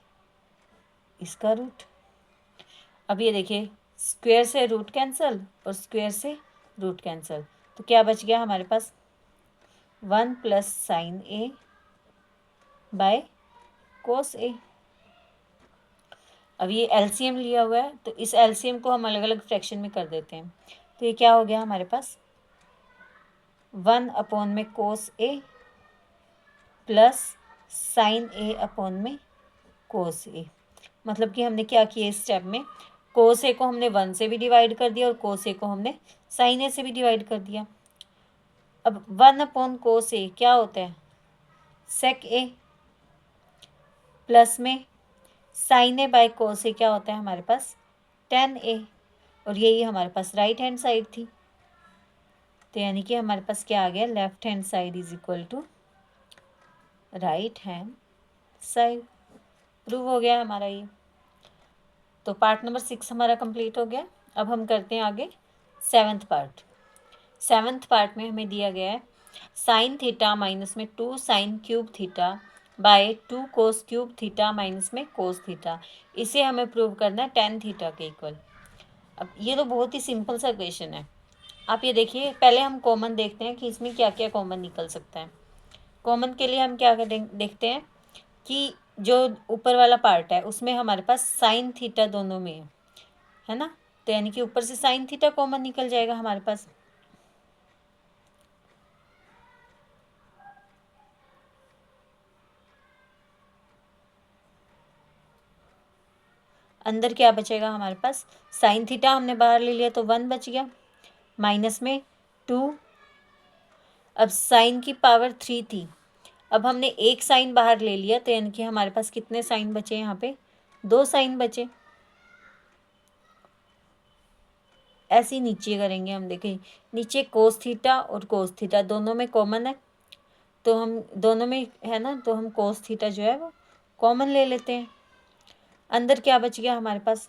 इसका रूट। अब ये देखिए, स्क्वायर से रूट कैंसिल और स्क्वायर से रूट कैंसिल, तो क्या बच गया हमारे पास? 1 plus sine A by cos a. अब ये एलसीएम लिया हुआ है, तो इस एलसीएम को हम अलग अलग फ्रैक्शन में कर देते हैं। तो ये क्या हो गया हमारे पास? 1 अपॉन में cos A plus sine A upon में कोस ए। मतलब कि हमने क्या किया इस स्टेप में? कोस ए को हमने 1 से भी डिवाइड कर दिया और कोस ए को हमने साइन ए से भी डिवाइड कर दिया। अब 1 अपॉन कोस ए क्या होता है? सेक ए, प्लस में साइन ए बाय कोस ए क्या होता है हमारे पास? टेन ए। और यही हमारे पास राइट हैंड साइड थी, तो यानी कि हमारे पास क्या आ गया? Left hand side is equal to right hand side. Prove हो गया हमारा ये। तो पार्ट नंबर 6 हमारा कंप्लीट हो गया। अब हम करते हैं आगे 7th पार्ट। 7th पार्ट में हमें दिया गया है साइन थीटा माइनस में 2 sine cube theta by 2 cos cube theta minus में कोस थीटा। इसे हमें प्रूव करना है टेन थीटा के इक्वल। अब ये तो बहुत ही सिंपल सा क्वेश्चन है। आप ये देखिए, पहले हम कॉमन देखते हैं कि इसमें क्या क्या कॉमन निकल सकता है। कॉमन के लिए हम क्या करें, देखते हैं कि जो ऊपर वाला पार्ट है उसमें हमारे पास साइन थीटा दोनों में है ना, तो यानी कि ऊपर से साइन थीटा कॉमन निकल जाएगा हमारे पास। अंदर क्या बचेगा हमारे पास? साइन थीटा हमने बाहर ले लिया तो 1 बच गया, माइनस में 2। अब साइन की पावर 3 थी, अब हमने एक साइन बाहर ले लिया, तो यानी कि हमारे पास कितने साइन बचे? यहाँ पे 2 साइन बचे। ऐसे ही नीचे करेंगे हम। देखें नीचे कोस थीटा और कोस थीटा दोनों में कॉमन है, तो हम दोनों में है ना, तो हम कोस थीटा जो है वो कॉमन ले लेते हैं। अंदर क्या बच गया हमारे पास?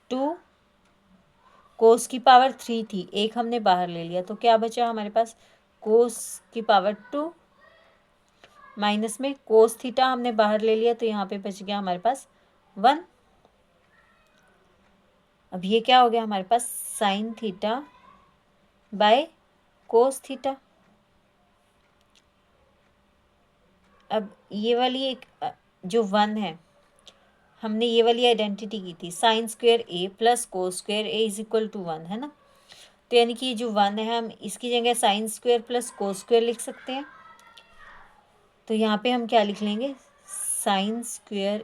2 कोस की पावर 3 थी, एक हमने बाहर ले लिया, तो क्या बचा हमारे पास? कोस की पावर 2 माइनस में कोस थीटा हमने बाहर ले लिया, तो यहाँ पे बच गया हमारे पास 1। अब ये क्या हो गया हमारे पास? Sine theta by cos theta. अब ये वाली एक जो 1 है, हमने ये वाली आइडेंटिटी की थी, sine square A plus cos square A is equal to 1, है ना। तो यानी कि ये जो 1 है, हम इसकी जगह sine square plus cos square लिख सकते हैं। तो यहाँ पे हम क्या लिख लेंगे? Sign square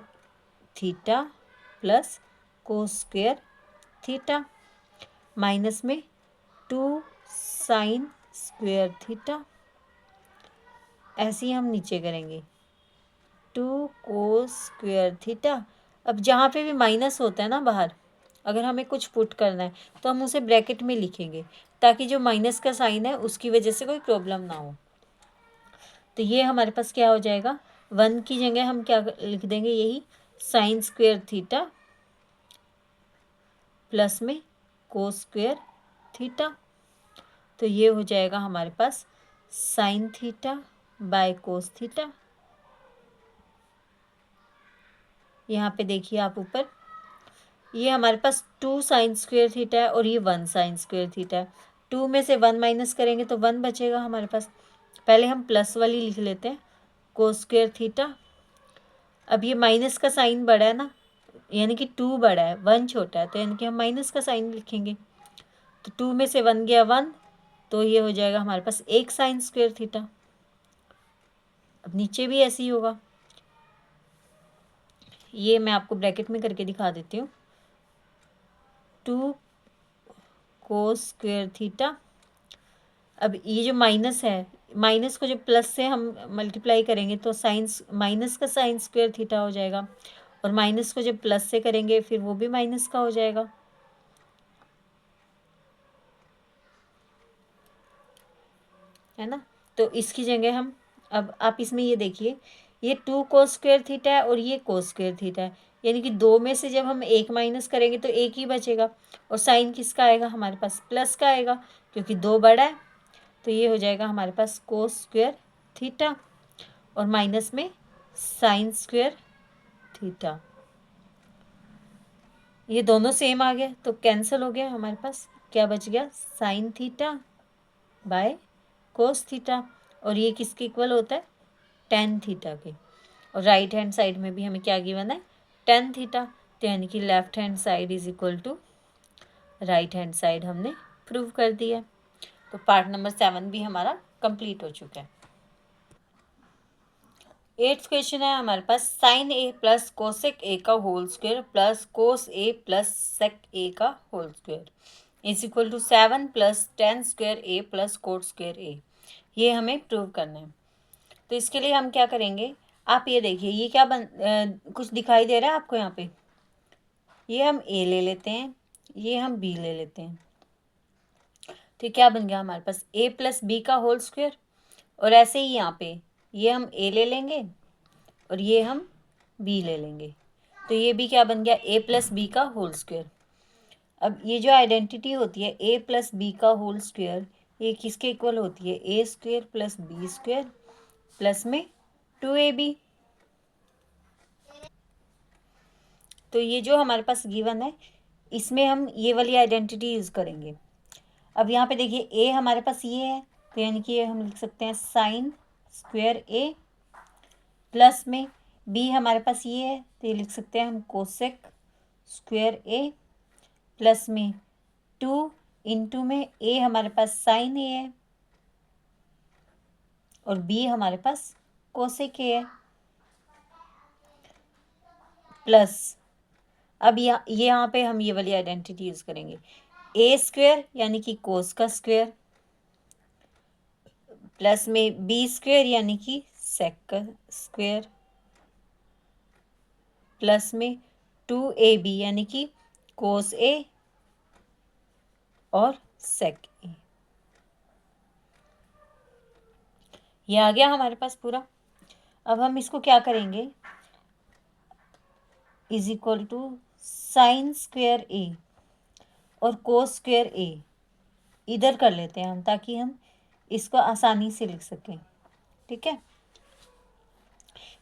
theta plus cos square theta minus में 2 साइन स्क्वायर थीटा। ऐसे ही हम नीचे करेंगे 2 कोस स्क्वायर थीटा। अब जहाँ पे भी माइनस होता है ना बाहर, अगर हमें कुछ पुट करना है तो हम उसे ब्रैकेट में लिखेंगे, ताकि जो माइनस का साइन है उसकी वजह से कोई प्रॉब्लम ना हो। तो ये हमारे पास क्या हो जाएगा? 1 की जगह हम क्या लिख देंगे? यही साइन स्क्वायर थीटा प्लस में कोस स्क्वायर थीटा। तो ये हो जाएगा हमारे पास sine theta by cos theta. यहाँ पे देखिए आप ऊपर, ये हमारे पास 2 साइन स्क्वायर थीटा है और ये 1 साइन स्क्वायर थीटा है। 2 में से 1 माइनस करेंगे तो 1 बचेगा हमारे पास। पहले हम प्लस वाली लिख लेते हैं, कोस स्क्वायर थीटा। अब ये माइनस का साइन बड़ा है ना, यानी कि 2 बड़ा है 1 छोटा है, तो यानी कि हम माइनस का साइन लिखेंगे। तो 2 में से 1 गया 1, तो ये हो जाएगा हमारे पास 1 साइन स्क्वायर थीटा। अब नीचे भी ऐसे ही होगा, ये मैं आपको ब्रैकेट में करके दिखा देती हूँ। 2 कोस स्क्वायर थीटा। अब ये जो माइनस है, माइनस को जब प्लस से हम मल्टीप्लाई करेंगे तो साइंस माइनस का साइन स्क्वायर थीटा हो जाएगा, और माइनस को जब प्लस से करेंगे फिर वो भी माइनस का हो जाएगा, है ना। तो इसकी जगह हम, अब आप इसमें ये देखिए, ये 2 कोस स्क्वायर थीटा है और ये कोस स्क्वायर थीटा है, यानी कि दो में से जब हम एक माइनस करेंगे तो एक ही बचेगा, और साइन किसका आएगा हमारे पास, प्लस का आएगा, क्योंकि दो बड़ा है। तो ये हो जाएगा हमारे पास कोस स्क्वायर थीटा, और माइनस में साइन स्क्वायर थीटा। ये दोनों सेम आ गया तो कैंसिल हो गया, हमारे पास क्या बच गया, sign theta by cos theta, और ये किसके इक्वल होता है, टेन थीटा के। और राइट हैंड साइड में भी हमें क्या गिवन है, टेन थीटा, तो यानी कि left hand side is equal to right hand side हमने प्रूव कर दिया। तो पार्ट नंबर 7 भी हमारा कंप्लीट हो चुका है। 8th क्वेश्चन है हमारे पास, sine A plus cosec a का whole square plus cos A plus sec a का whole square is equal to 7 plus tan square A plus cot square a. ये हमें प्रूव करना है। तो इसके लिए हम क्या करेंगे, आप ये देखिए, ये क्या कुछ दिखाई दे रहा है आपको यहाँ पे, ये हम ए ले लेते हैं, ये हम बी ले लेते हैं। तो क्या बन गया हमारे पास, ए प्लस बी का होल स्क्वायर, और ऐसे ही यहाँ पे ये हम ए ले लेंगे और ये हम बी ले लेंगे, तो ये भी क्या बन गया, ए प्लस बी का होल स्क्वायर। अब ये जो आइडेंटिटी होती है ए प्लस बी का होल स्क्वायर, ये किसके इक्वल होती है, a square plus b square plus में 2ab। तो ये जो हमारे पास गिवन है, इसमें हम ये वाली आइडेंटिटी यूज़ करेंगे। अब यहाँ पे देखिए ए हमारे पास ये है, तो यानी कि ये हम लिख सकते हैं साइन स्क्वायर ए, प्लस में बी हमारे पास ये है, तो ये लिख सकते हैं हम कोसेक स्क्वायर ए, प्लस में 2 इंटू में ए हमारे पास साइन ए है और बी हमारे पास कोसेक ए है, प्लस अब यहाँ पे हम ये वाली आइडेंटिटी यूज़ करेंगे, ए स्क्वायर यानी कि कोस का स्क्वायर, प्लस में बी स्क्वायर यानी कि सेक का स्क्वायर, प्लस में 2ab यानी कि कोस ए और सेक ए। ये आ गया हमारे पास पूरा। अब हम इसको क्या करेंगे, is equal to sine square a और कोस स्क्वायर ए इधर कर लेते हैं हम, ताकि हम इसको आसानी से लिख सकें, ठीक है,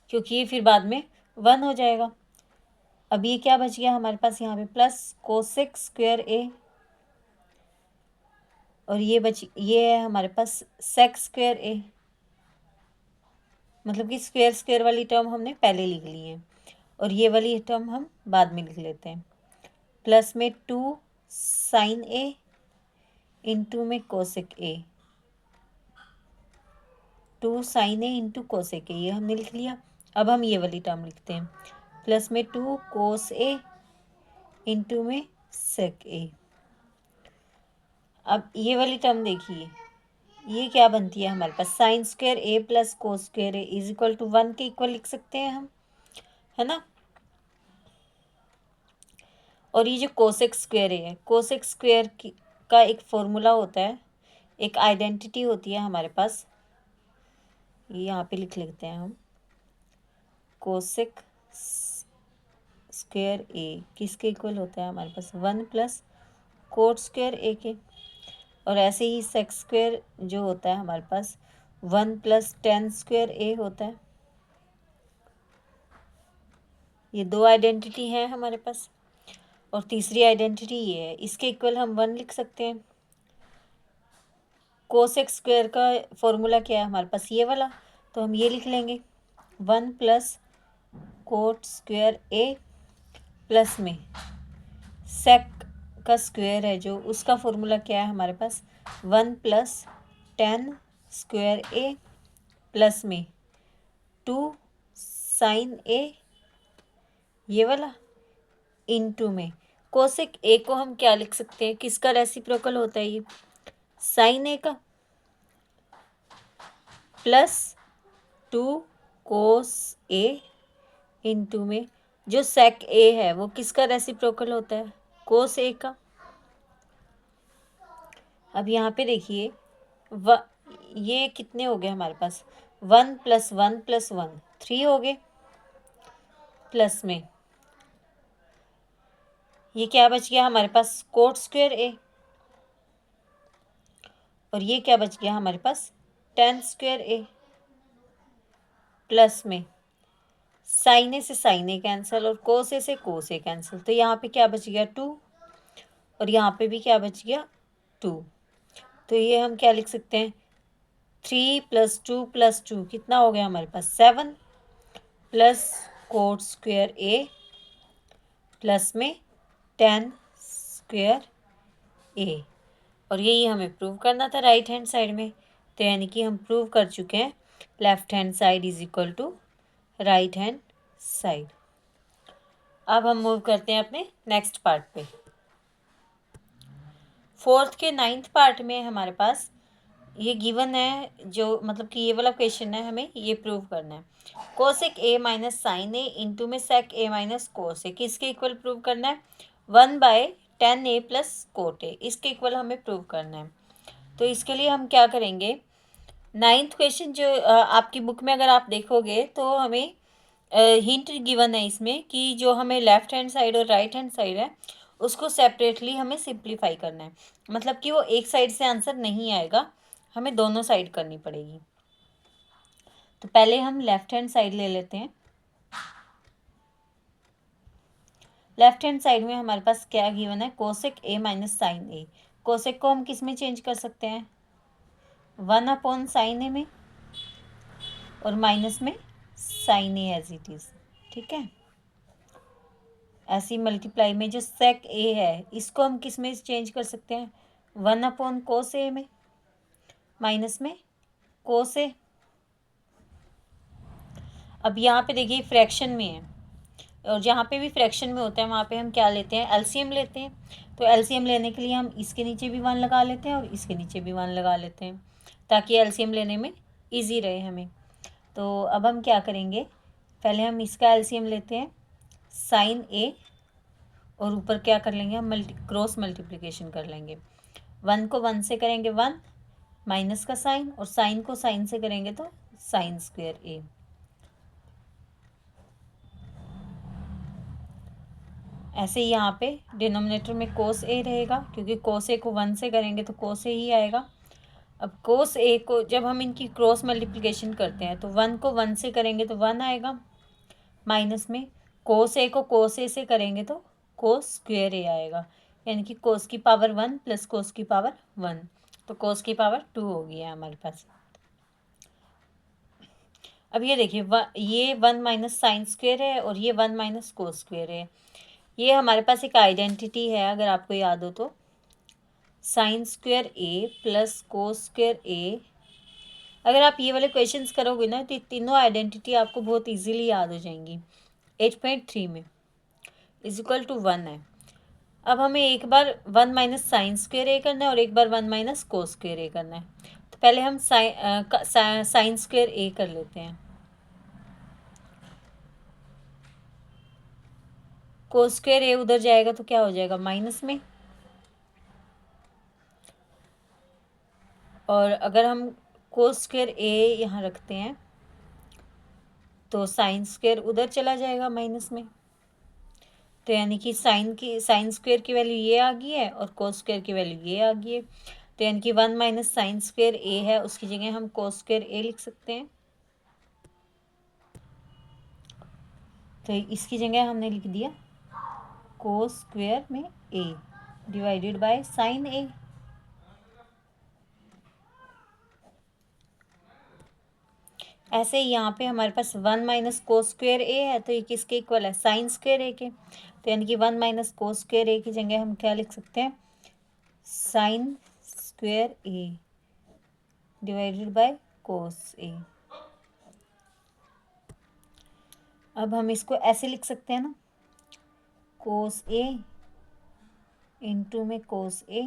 क्योंकि ये फिर बाद में 1 हो जाएगा। अब ये क्या बच गया हमारे पास यहाँ पे, प्लस कोसेक स्क्वायर ए, और ये है हमारे पास सेक स्क्वायर ए, मतलब कि स्क्वायर स्क्वायर वाली टर्म हमने पहले लिख ली है और ये वाली टर्म हम बाद में लिख लेते हैं, प्लस में 2 साइन ए इंटू में cosec A, 2 sine A into cosec ए, ये हमने लिख लिया। अब हम ये वाली टर्म लिखते हैं, प्लस में 2 कोस ए इंटू में सेक ए। अब ये वाली टर्म देखिए, ये क्या बनती है हमारे पास, sine square A plus cos square A is equal to 1 के इक्वल लिख सकते हैं हम, है ना। और ये जो कोसेक स्क्वायर है, कोसेक स्क्वायर का एक फॉर्मूला होता है, एक आइडेंटिटी होती है हमारे पास, ये यहाँ पे लिख लेते हैं हम, कोसेक स्क्वायर ए किसके इक्वल होता है हमारे पास, 1 प्लस कोट स्क्वायर ए के। और ऐसे ही सेक स्क्वायर जो होता है हमारे पास 1 प्लस टेन स्क्वायर ए होता है। ये दो आइडेंटिटी हैं हमारे पास, और तीसरी आइडेंटिटी ये है, इसके इक्वल हम 1 लिख सकते हैं। कोसेक स्क्वायर का फॉर्मूला क्या है हमारे पास, ये वाला, तो हम ये लिख लेंगे 1 प्लस कोट स्क्वायर ए, प्लस में सेक का स्क्वायर है जो, उसका फॉर्मूला क्या है हमारे पास, 1 प्लस 10 स्क्वायर ए प्लस में 2 साइन ए, ये वाला इनटू में कोसेक ए को हम क्या लिख सकते हैं, किसका रेसिप्रोकल होता है ये, साइन ए का, प्लस 2 कोस ए इनटू में जो सेक ए है वो किसका रेसिप्रोकल होता है, कोस ए का। अब यहाँ पे देखिए ये कितने हो गए हमारे पास, 1 प्लस 1 प्लस 1 3 हो गए, प्लस में ये क्या बच गया हमारे पास, कोट स्क्वायर ए, और ये क्या बच गया हमारे पास, 10 स्क्वायर ए, प्लस में साइन ए से साइन ए कैंसिल और कोस ए से कोस ए कैंसिल, तो यहाँ पे क्या बच गया 2 और यहाँ पे भी क्या बच गया 2। तो ये हम क्या लिख सकते हैं, 3 प्लस 2 प्लस 2 कितना हो गया हमारे पास 7 प्लस कोट स्क्वायर ए प्लस में 10 स्क्वायर ए, और यही हमें प्रूव करना था राइट हैंड साइड में। तो यानी कि हम प्रूव कर चुके हैं left hand side is equal to right hand side. अब हम मूव करते हैं अपने नेक्स्ट पार्ट पे। फोर्थ के 9th पार्ट में हमारे पास ये गिवन है, जो मतलब कि ये वाला क्वेश्चन है, हमें ये प्रूव करना है कोसेक ए माइनस साइन ए इंटू में सेक ए माइनस कोस ए, किसके इक्वल प्रूव करना है, 1/10 ए प्लस कोट ए, इसके इक्वल हमें प्रूव करना है। तो इसके लिए हम क्या करेंगे, 9th क्वेश्चन जो आपकी बुक में अगर आप देखोगे तो हमें हिंट गिवन है इसमें कि जो हमें लेफ्ट हैंड साइड और राइट हैंड साइड है उसको सेपरेटली हमें सिंप्लीफाई करना है, मतलब कि वो एक साइड से आंसर नहीं आएगा, हमें दोनों साइड करनी पड़ेगी। तो पहले हम लेफ्ट हैंड साइड ले लेते हैं। लेफ्ट हैंड साइड में हमारे पास क्या गिवन है, cosec A minus sine A, cosec को हम किस में चेंज कर सकते हैं, 1/साइन ए में, और माइनस में sine A as it is, ठीक है। ऐसी मल्टीप्लाई में जो सेक ए है इसको हम किस में चेंज कर सकते हैं, 1/कोस ए में, माइनस में कोस ए। अब यहाँ पे देखिए फ्रैक्शन में है, और जहाँ पे भी फ्रैक्शन में होता है वहाँ पे हम क्या लेते हैं, एलसीएम लेते हैं। तो एलसीएम लेने के लिए हम इसके नीचे भी 1 लगा लेते हैं और इसके नीचे भी 1 लगा लेते हैं, ताकि एलसीएम लेने में इजी रहे हमें। तो अब हम क्या करेंगे, पहले हम इसका एलसीएम लेते हैं साइन ए, और ऊपर क्या कर लेंगे हम, क्रॉस मल्टीप्लिकेशन कर लेंगे, 1 को 1 से करेंगे 1 माइनस का साइन, और साइन को साइन से करेंगे तो साइन स्क्वायर ए। ऐसे ही यहाँ पे डिनोमिनेटर में कोस ए रहेगा, क्योंकि कोस ए को 1 से करेंगे तो कोस ए ही आएगा। अब कोस ए को जब हम इनकी क्रॉस मल्टीप्लिकेशन करते हैं तो 1 को 1 से करेंगे तो 1 आएगा, माइनस में कोस ए को कोस ए से करेंगे तो कोस स्क्वायर ए आएगा, यानी कि कोस की पावर 1 प्लस कोस की पावर 1, तो कोस की पावर 2 हो गई है हमारे पास। अब ये देखिए ये 1 माइनस साइन स्क्वायर है और ये 1 माइनस कोस स्क्वायर है। ये हमारे पास एक आइडेंटिटी है, अगर आपको याद हो तो, साइन स्क्वायर ए प्लस कोस स्क्वायर ए। अगर आप ये वाले क्वेश्चंस करोगे ना तो तीनों आइडेंटिटी आपको बहुत इजीली याद हो जाएंगी। 8.3 में इज इक्वल टू 1 है। अब हमें एक बार 1 माइनस साइन स्क्वायर ए करना है और एक बार 1 माइनस कोस स्क्वायर ए करना है। तो पहले हम साइन स्क्वायर ए कर लेते हैं, कोस स्क्वायर ए उधर जाएगा तो क्या हो जाएगा माइनस में, और अगर हम कोस स्क्वायर ए यहाँ रखते हैं तो साइन स्क्वायर उधर चला जाएगा माइनस में। तो यानी कि साइन स्क्वायर की वैल्यू ये आ गई है और कोस स्क्वायर की वैल्यू ये आ गई है। तो यानी कि 1 माइनस साइन स्क्वायर ए है, उसकी जगह हम कोस स्क्वायर ए लिख सकते हैं। तो इसकी जगह हमने लिख दिया कोस स्क्वायर में ए डिवाइडेड बाय साइन ए। ऐसे ही यहाँ पे हमारे पास 1 माइनस कोस स्क्वायर ए है, तो ये किसके इक्वल है, साइन स्क्वायर ए के। तो यानी कि 1 माइनस कोस स्क्वायर ए की जगह हम क्या लिख सकते हैं, sine square a divided by cos a. अब हम इसको ऐसे लिख सकते हैं ना, कोस ए इंटू में cos A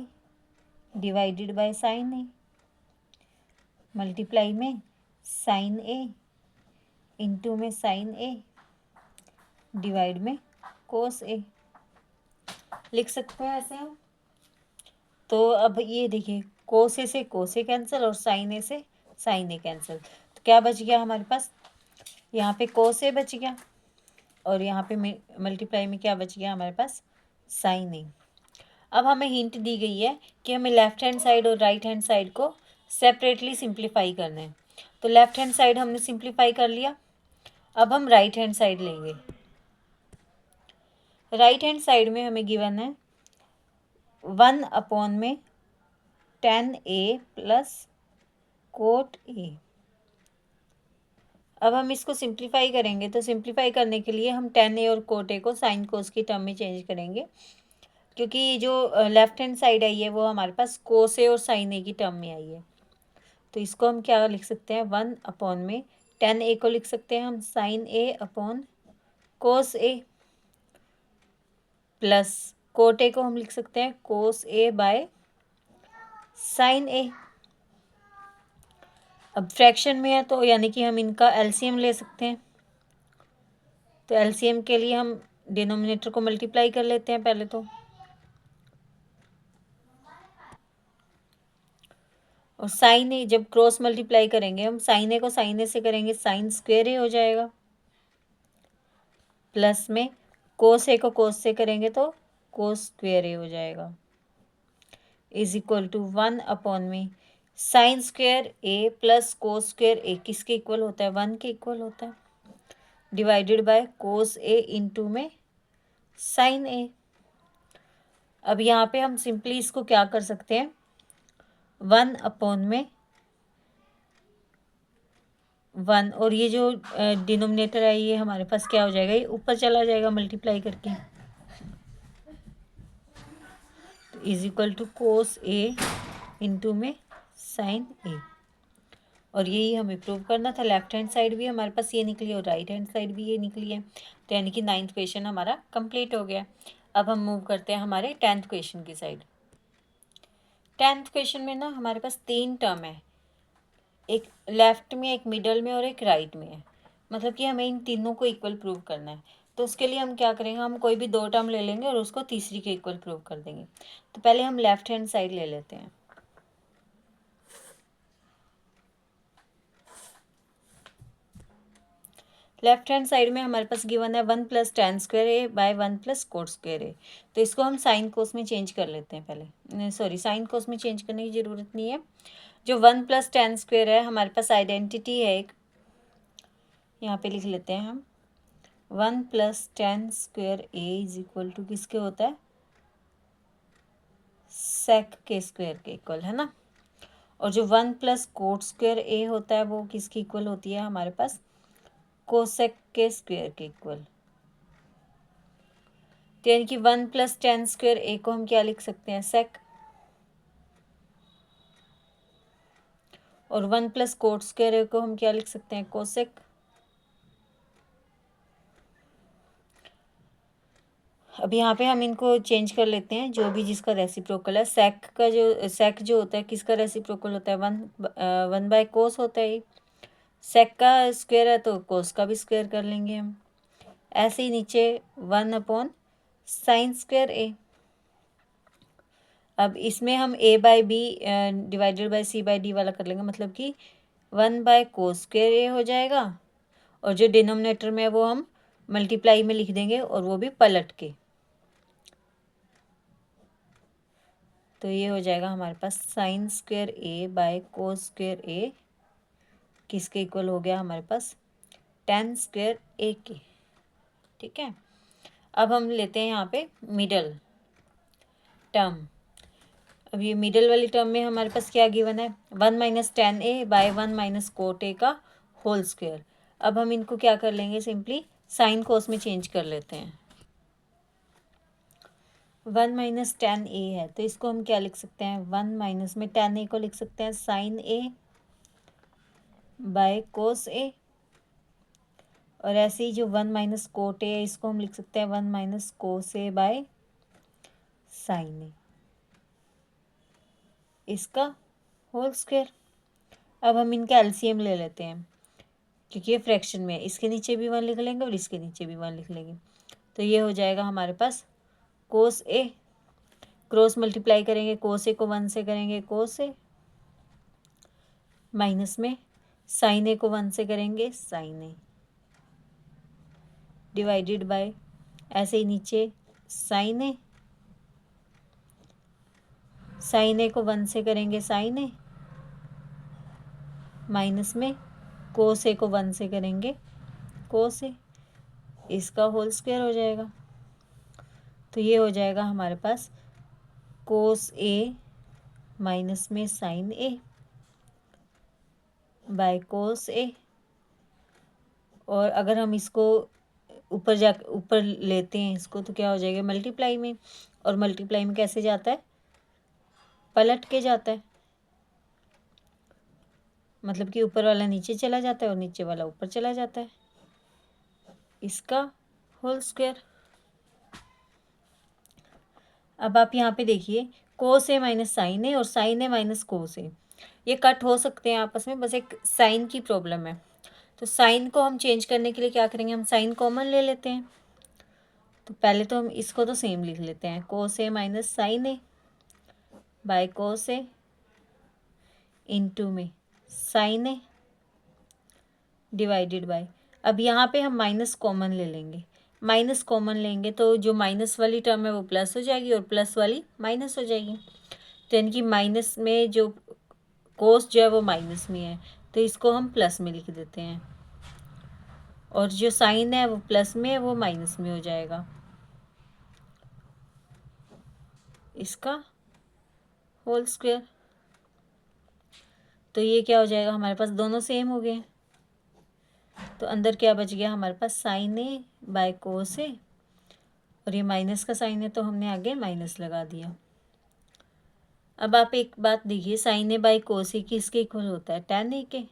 divided by sine a, multiply में साइन ए इंटू में साइन ए डिवाइड में कोस ए, लिख सकते हैं ऐसे हम। तो अब ये देखिए, कोस ए से कोस ए कैंसिल और साइन ए से साइन ए कैंसिल, तो क्या बच गया हमारे पास, यहाँ पे कोस ए बच गया और यहाँ पे मल्टीप्लाई में क्या बच गया हमारे पास, साइन ए। अब हमें हिंट दी गई है कि हमें लेफ्ट हैंड साइड और राइट हैंड साइड को सेपरेटली सिंप्लीफाई करना है। तो लेफ्ट हैंड साइड हमने सिंप्लीफाई कर लिया, अब हम राइट हैंड साइड लेंगे। राइट हैंड साइड में हमें गिवन है 1 में tan a प्लस कोट ए। अब हम इसको सिंप्लीफाई करेंगे, तो सिंप्लीफाई करने के लिए हम tan a और कोट ए को साइन कोस की टर्म में चेंज करेंगे, क्योंकि जो लेफ्ट हैंड साइड आई है वो हमारे पास कोस ए और साइन ए की टर्म में आई है। तो इसको हम क्या लिख सकते हैं, 1 में tan a को लिख सकते हैं हम sine A upon cos A, plus cot A को हम लिख सकते हैं कोस ए बाय साइन ए। अब फ्रैक्शन में है तो यानी कि हम इनका एलसीएम ले सकते हैं। तो एलसीएम के लिए हम डिनोमिनेटर को मल्टीप्लाई कर लेते हैं पहले तो, और साइन ए जब क्रॉस मल्टीप्लाई करेंगे हम, साइन ए को साइन ए से करेंगे साइन स्क्वेयर ए हो जाएगा, प्लस में कोस ए को कोस से करेंगे तो कोस स्क्वेयर ए हो जाएगा, इज इक्वल टू 1 में साइन स्क्वेयर ए प्लस कोस स्क्वेयर ए किसके इक्वल होता है, 1 के इक्वल होता है, divided by cos A into में साइन ए। अब यहाँ पे हम सिंपली इसको क्या कर सकते हैं, 1 में 1 और ये जो डिनोमिनेटर है ये हमारे पास क्या हो जाएगा, ये ऊपर चला जाएगा मल्टीप्लाई करके, तो is equal to cos A into में साइन ए। और यही हमें प्रूव करना था, लेफ्ट हैंड साइड भी हमारे पास ये निकली और राइट हैंड साइड भी ये निकली है, तो यानी कि 9th क्वेश्चन हमारा कंप्लीट हो गया। अब हम मूव करते हैं हमारे 10th क्वेश्चन की साइड। 10th क्वेश्चन में ना हमारे पास 3 टर्म है, एक लेफ्ट में, एक मिडल में और एक राइट में है, मतलब कि हमें इन तीनों को इक्वल प्रूव करना है। तो उसके लिए हम क्या करेंगे, हम कोई भी 2 टर्म ले लेंगे और उसको तीसरी के इक्वल प्रूव कर देंगे। तो पहले हम लेफ्ट हैंड साइड ले लेते हैं। लेफ्ट हैंड साइड में हमारे पास गिवन है 1 plus tan square a by 1 plus cot square ए। तो इसको हम साइन कोस में चेंज कर लेते हैं पहले, सॉरी साइन कोस में चेंज करने की ज़रूरत नहीं है। जो 1 प्लस tan स्क्वायर है हमारे पास आइडेंटिटी है एक, यहाँ पे लिख लेते हैं हम 1 plus tan square A is equal to किसके होता है, सेक के स्क्वायर के इक्वल है ना। और जो 1 प्लस कोट स्क्वायर ए होता है वो किसकी इक्वल होती है हमारे पास, कोसेक के स्क्वायर के इक्वल। तो यानी कि 1 प्लस tan स्क्वायर ए को हम क्या लिख सकते हैं, सेक, और 1 प्लस कोट स्क्वायर ए को हम क्या लिख सकते हैं, कोसेक। अब यहाँ पे हम इनको चेंज कर लेते हैं, जो भी जिसका रेसिप्रोकल है, सेक जो होता है किसका रेसिप्रोकल होता है, 1 बाय कोस होता है। सेक का स्क्वायर है तो कोस का भी स्क्वायर कर लेंगे हम। ऐसे ही नीचे 1 साइन स्क्वायर ए। अब इसमें हम a by B divided by c by D वाला कर लेंगे, मतलब कि 1 बाय कोस स्क्वायर ए हो जाएगा, और जो डिनोमिनेटर में है वो हम मल्टीप्लाई में लिख देंगे और वो भी पलट के। तो ये हो जाएगा हमारे पास sine square a by cos square a किसके इक्वल हो गया हमारे पास, tan स्क्वायर ए के। ठीक है, अब हम लेते हैं यहाँ पे मिडल टर्म। अब ये मिडल वाली टर्म में हमारे पास क्या गिवन है, 1 minus tan A by 1 minus cot A का होल स्क्वायर। अब हम इनको क्या कर लेंगे, सिंपली साइन कोस में चेंज कर लेते हैं। 1 माइनस टेन ए है, तो इसको हम क्या लिख सकते हैं, 1 माइनस में टेन ए को लिख सकते हैं साइन ए बाय कोस ए, और ऐसे ही जो 1 माइनस कोट ए है इसको हम लिख सकते हैं 1 minus cos A by sine a, इसका होल स्क्वायर। अब हम इनका एलसीएम ले लेते हैं, क्योंकि ये फ्रैक्शन में है, इसके नीचे भी 1 लिख लेंगे और इसके नीचे भी 1 लिख लेंगे, तो ये हो जाएगा हमारे पास कोस ए, क्रॉस मल्टीप्लाई करेंगे, कोस ए को 1 से करेंगे कोस ए, माइनस में साइन ए को 1 से करेंगे साइन ए, डिवाइडेड बाय ऐसे ही नीचे साइन ए को 1 से करेंगे साइन ए, माइनस में कोस ए को 1 से करेंगे कोस ए, इसका होल स्क्वायर हो जाएगा। तो ये हो जाएगा हमारे पास कोस ए माइनस में साइन ए बाय कोस ए, और अगर हम इसको ऊपर लेते हैं इसको तो क्या हो जाएगा मल्टीप्लाई में, और मल्टीप्लाई में कैसे जाता है, पलट के जाता है, मतलब कि ऊपर वाला नीचे चला जाता है और नीचे वाला ऊपर चला जाता है, इसका होल स्क्वायर। अब आप यहाँ पे देखिए कोस ए माइनस साइन ए और sign A minus cos a, ये कट हो सकते हैं आपस में, बस एक साइन की प्रॉब्लम है। तो साइन को हम चेंज करने के लिए क्या करेंगे, हम साइन कॉमन ले लेते हैं। तो पहले तो हम इसको तो सेम लिख लेते हैं, cos a minus sine A by cos A into में साइन ए डिवाइडेड बाय, अब यहाँ पे हम माइनस कॉमन ले लेंगे, माइनस कॉमन लेंगे तो जो माइनस वाली टर्म है वो प्लस हो जाएगी और प्लस वाली माइनस हो जाएगी, तो यानी कि माइनस में जो कोस जो है वो माइनस में है, तो इसको हम प्लस में लिख देते हैं, और जो साइन है वो प्लस में है वो माइनस में हो जाएगा, इसका होल स्क्वायर। तो ये क्या हो जाएगा, हमारे पास दोनों सेम हो गए, तो अंदर क्या बच गया हमारे पास साइन ए बाय कोस ए, और ये माइनस का साइन है तो हमने आगे माइनस लगा दिया। अब आप एक बात देखिए, साइन ए बाय कोस ए किसके इक्वल होता है, टेन ए के,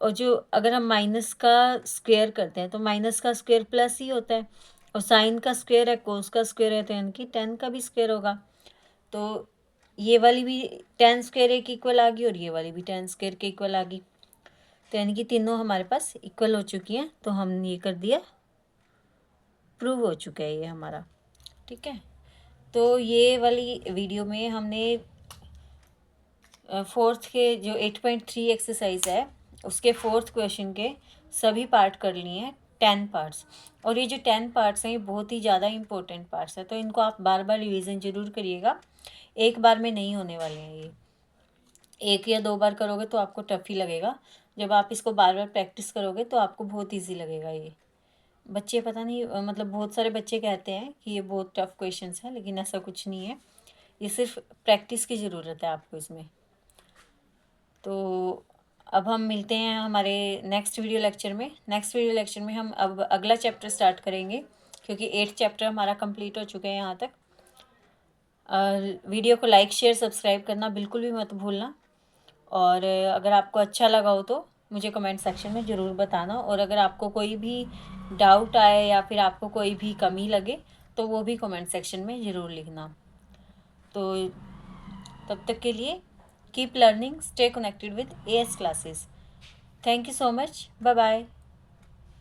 और जो अगर हम माइनस का स्क्वायर करते हैं तो माइनस का स्क्वायर प्लस ही होता है, और साइन का स्क्वायर है कोस का स्क्वायर है, तो यानी कि टेन का भी स्क्वायर होगा, तो ये वाली भी टेन स्क्वायर ए के इक्वल आ गई और ये वाली भी टेन स्क्वायर के इक्वल आ गई, तो यानी कि तीनों हमारे पास इक्वल हो चुकी हैं, तो हमने ये कर दिया, प्रूव हो चुका है ये हमारा, ठीक है। तो ये वाली वीडियो में हमने फोर्थ के जो 8.3 एक्सरसाइज है उसके फोर्थ क्वेश्चन के सभी पार्ट कर लिए हैं, 10 पार्ट्स, और ये जो 10 पार्ट्स हैं ये बहुत ही ज़्यादा इंपॉर्टेंट पार्ट्स हैं, तो इनको आप बार बार रिवीजन ज़रूर करिएगा, एक बार में नहीं होने वाले हैं ये, एक या दो बार करोगे तो आपको टफ ही लगेगा, जब आप इसको बार बार प्रैक्टिस करोगे तो आपको बहुत ईजी लगेगा ये। बच्चे पता नहीं मतलब बहुत सारे बच्चे कहते हैं कि ये बहुत टफ क्वेश्चंस हैं, लेकिन ऐसा कुछ नहीं है, ये सिर्फ प्रैक्टिस की ज़रूरत है आपको इसमें। तो अब हम मिलते हैं हमारे नेक्स्ट वीडियो लेक्चर में। नेक्स्ट वीडियो लेक्चर में हम अब अगला चैप्टर स्टार्ट करेंगे, क्योंकि 8 चैप्टर हमारा कंप्लीट हो चुके हैं यहाँ तक। वीडियो को लाइक शेयर सब्सक्राइब करना बिल्कुल भी मत भूलना, और अगर आपको अच्छा लगा हो तो मुझे कमेंट सेक्शन में ज़रूर बताना, और अगर आपको कोई भी डाउट आए या फिर आपको कोई भी कमी लगे तो वो भी कमेंट सेक्शन में ज़रूर लिखना। तो तब तक के लिए keep learning, stay connected with AS classes. Thank you so much, bye bye.